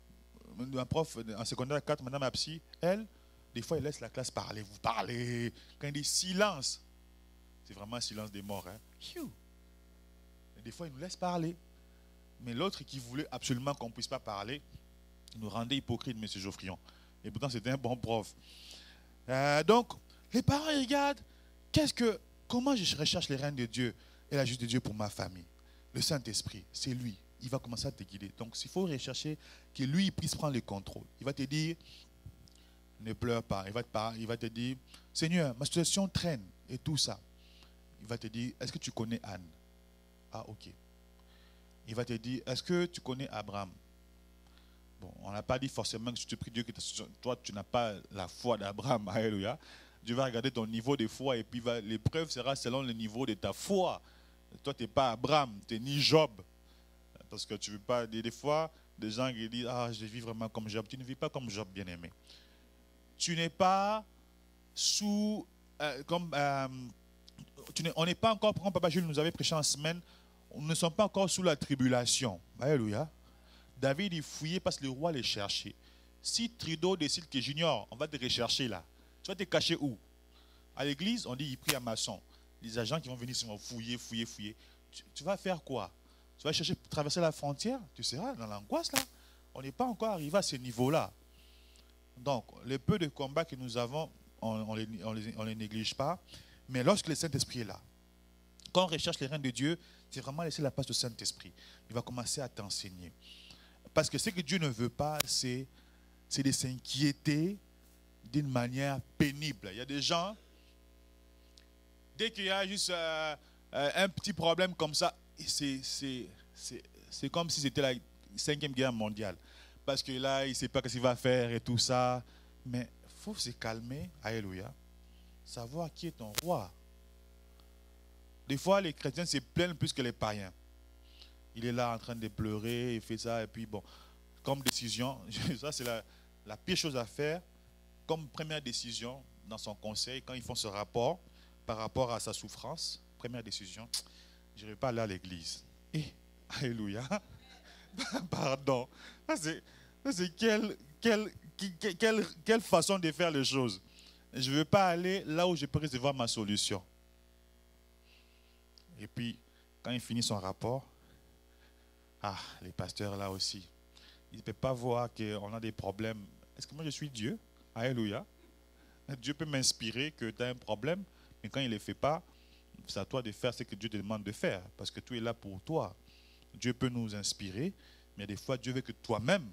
un prof en secondaire 4, Madame Apsi, elle, des fois, elle laisse la classe parler. Vous parlez. Quand il dit silence, c'est vraiment un silence des morts. Hein? Et des fois, il nous laisse parler. Mais l'autre qui voulait absolument qu'on ne puisse pas parler, il nous rendait hypocrites, M. Geoffrion. Et pourtant, c'était un bon prof. Donc, les parents, ils regardent. Comment je recherche les règnes de Dieu et la justice de Dieu pour ma famille? Le Saint-Esprit, c'est lui. Il va commencer à te guider. Donc, il faut rechercher que lui puisse prendre le contrôle. Il va te dire, ne pleure pas. Il va te dire, Seigneur, ma situation traîne et tout ça. Il va te dire, est-ce que tu connais Anne? Ah, ok. Il va te dire, est-ce que tu connais Abraham? Bon, on n'a pas dit forcément que si tu pries Dieu, que toi, tu n'as pas la foi d'Abraham. Alléluia. Dieu va regarder ton niveau de foi et puis l'épreuve sera selon le niveau de ta foi. Toi, tu n'es pas Abraham, tu n'es ni Job. Parce que tu ne veux pas, des fois, des gens qui disent, je vis vraiment comme Job. Tu ne vis pas comme Job, bien-aimé. Tu n'es pas sous, on n'est pas encore, comme Papa Jules nous avait prêché en semaine, on ne sommes pas encore sous la tribulation. Alléluia. David, il fouillait parce que le roi les cherchait. Si Trudeau décide que Junior, on va te rechercher là, tu vas te cacher où? À l'église, on dit il prie à maçon. Les agents qui vont venir, ils vont fouiller. Tu vas faire quoi? Tu vas chercher pour traverser la frontière? Tu seras dans l'angoisse là. On n'est pas encore arrivé à ce niveau-là. Donc, le peu de combats que nous avons, on les néglige pas. Mais lorsque le Saint-Esprit est là, quand on recherche les règnes de Dieu, c'est vraiment laisser la place au Saint-Esprit. Il va commencer à t'enseigner. Parce que ce que Dieu ne veut pas, c'est de s'inquiéter d'une manière pénible. Il y a des gens, Dès qu'il y a juste un petit problème comme ça, c'est comme si c'était la 5e guerre mondiale. Parce que là, il ne sait pas ce qu'il va faire et tout ça. Mais il faut se calmer, alléluia, savoir qui est ton roi. Des fois, les chrétiens se plaignent plus que les païens. Il est là en train de pleurer, il fait ça, et puis bon, comme décision, ça c'est la pire chose à faire, comme première décision dans son conseil, quand ils font ce rapport par rapport à sa souffrance, première décision, je ne vais pas aller à l'église. Et, alléluia, pardon, ça c'est quelle façon de faire les choses. Je ne veux pas aller là où je peux recevoir ma solution. Et puis, quand il finit son rapport, les pasteurs là aussi, ils ne peuvent pas voir qu'on a des problèmes. Est-ce que moi je suis Dieu? Alléluia. Dieu peut m'inspirer que tu as un problème, mais quand il ne le fait pas, c'est à toi de faire ce que Dieu te demande de faire, parce que tout est là pour toi. Dieu peut nous inspirer, mais des fois Dieu veut que toi-même,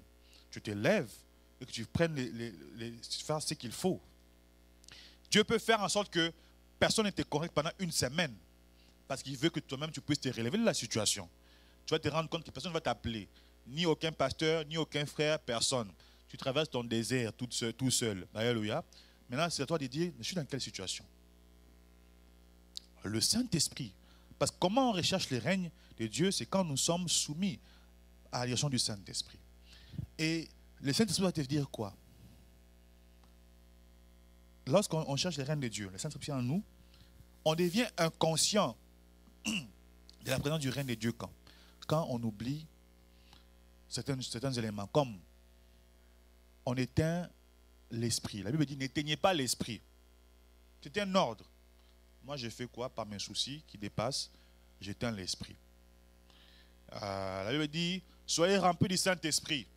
tu te lèves et que tu prennes tu fasses ce qu'il faut. Dieu peut faire en sorte que personne ne te correcte pendant une semaine, parce qu'il veut que toi-même tu puisses te relever de la situation. Tu vas te rendre compte que personne ne va t'appeler, ni aucun pasteur, ni aucun frère, personne. Tu traverses ton désert tout seul. Alléluia. Maintenant, c'est à toi de dire, je suis dans quelle situation? Le Saint-Esprit. Parce que comment on recherche le règne de Dieu, c'est quand nous sommes soumis à la direction du Saint-Esprit. Et le Saint-Esprit va te dire quoi? Lorsqu'on cherche le règne de Dieu, le Saint-Esprit en nous, on devient inconscient de la présence du règne de Dieu quand on oublie certains éléments, comme on éteint l'esprit. La Bible dit n'éteignez pas l'esprit. C'est un ordre. Moi, je fais quoi? Par mes soucis qui dépassent, j'éteins l'esprit. La Bible dit soyez remplis du Saint-Esprit.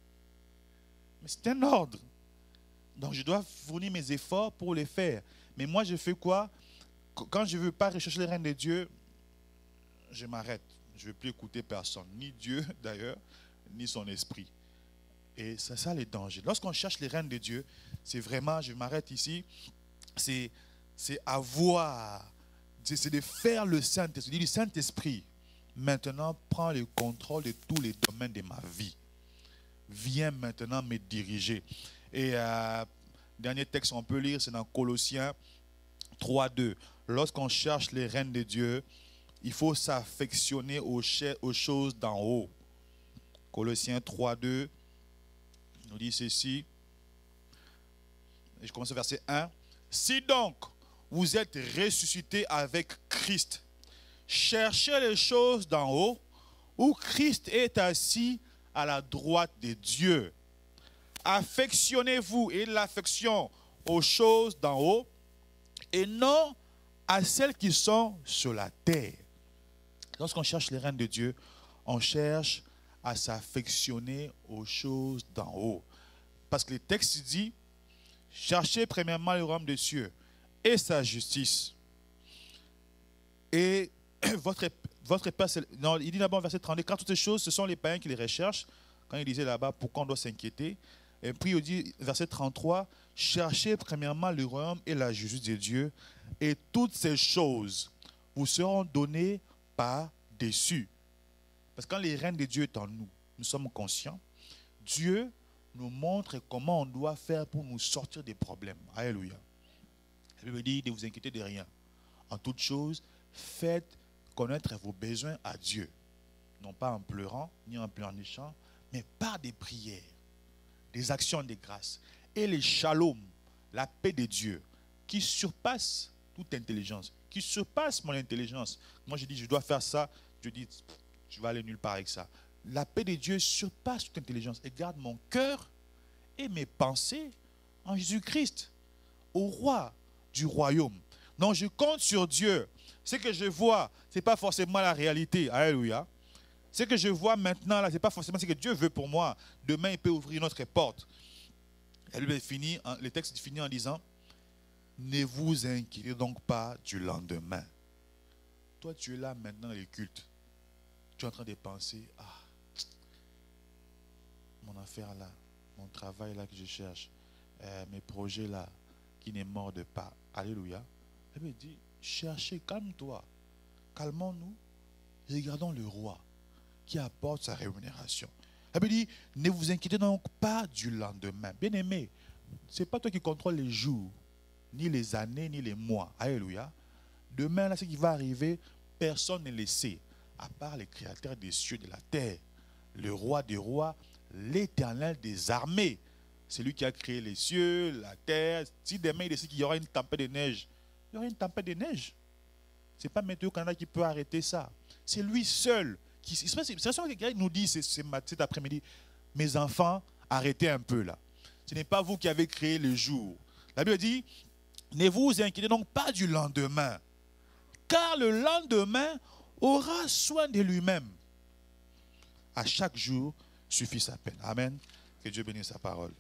Mais c'est un ordre. Donc, je dois fournir mes efforts pour les faire. Mais moi, je fais quoi? Quand je ne veux pas rechercher le règne de Dieu, je m'arrête. Je ne veux plus écouter personne, ni Dieu d'ailleurs, ni son esprit. Et c'est ça le danger. Lorsqu'on cherche le règne de Dieu, c'est vraiment, je m'arrête ici, c'est avoir, c'est de faire le Saint-Esprit. Le Saint-Esprit, maintenant, prend le contrôle de tous les domaines de ma vie. Viens maintenant me diriger. Et dernier texte qu'on peut lire, c'est dans Colossiens 3:2. Lorsqu'on cherche le règne de Dieu, il faut s'affectionner aux choses d'en haut. Colossiens 3:2 nous dit ceci. Je commence au verset 1. Si donc vous êtes ressuscités avec Christ, cherchez les choses d'en haut, où Christ est assis à la droite de Dieu. Affectionnez-vous et l'affection aux choses d'en haut, et non à celles qui sont sur la terre. Lorsqu'on cherche le règne de Dieu, on cherche à s'affectionner aux choses d'en haut. Parce que le texte dit, cherchez premièrement le royaume des cieux et sa justice. Et votre Père, non, il dit d'abord verset 32, car toutes ces choses, ce sont les païens qui les recherchent. Quand il disait là-bas, pourquoi on doit s'inquiéter? Et puis il dit, verset 33, cherchez premièrement le royaume et la justice de Dieu, et toutes ces choses vous seront données par-dessus. Parce que quand le règne de Dieu est en nous, nous sommes conscients, Dieu nous montre comment on doit faire pour nous sortir des problèmes. Alléluia. La Bible dit, ne vous inquiétez de rien. En toute chose, faites connaître vos besoins à Dieu. Non pas en pleurant, ni en pleurnichant, mais par des prières, des actions de grâce. Et les shalom, la paix de Dieu, qui surpasse toute intelligence, qui surpasse mon intelligence. Moi, je dis, je dois faire ça. Je dis, je vais aller nulle part avec ça. La paix de Dieu surpasse toute intelligence et garde mon cœur et mes pensées en Jésus-Christ, au roi du royaume. Donc, je compte sur Dieu. Ce que je vois, ce n'est pas forcément la réalité. Alléluia. Ce que je vois maintenant, là, ce n'est pas forcément ce que Dieu veut pour moi. Demain, il peut ouvrir notre porte. Le texte finit en disant, ne vous inquiétez donc pas du lendemain. Toi, tu es là maintenant dans les cultes. Tu es en train de penser, mon affaire là, mon travail là que je cherche, mes projets là, qui ne mordent pas. Alléluia. Elle me dit, cherchez, calme-toi. Calmons-nous. Regardons le roi qui apporte sa rémunération. La Bible dit, ne vous inquiétez donc pas du lendemain. Bien-aimé, ce n'est pas toi qui contrôles les jours, ni les années, ni les mois. Alléluia. Demain, là, ce qui va arriver, personne ne le sait, à part les créateurs des cieux et de la terre. Le roi des rois, l'Éternel des armées. C'est lui qui a créé les cieux, la terre. Si demain il décide qu'il y aura une tempête de neige, il y aura une tempête de neige. Ce n'est pas Météo Canada qui peut arrêter ça. C'est lui seul. C'est ça qu'il nous dit cet après-midi. Mes enfants, arrêtez un peu là. Ce n'est pas vous qui avez créé le jour. La Bible dit, ne vous inquiétez donc pas du lendemain, car le lendemain aura soin de lui-même. À chaque jour suffit sa peine. Amen. Que Dieu bénisse sa parole.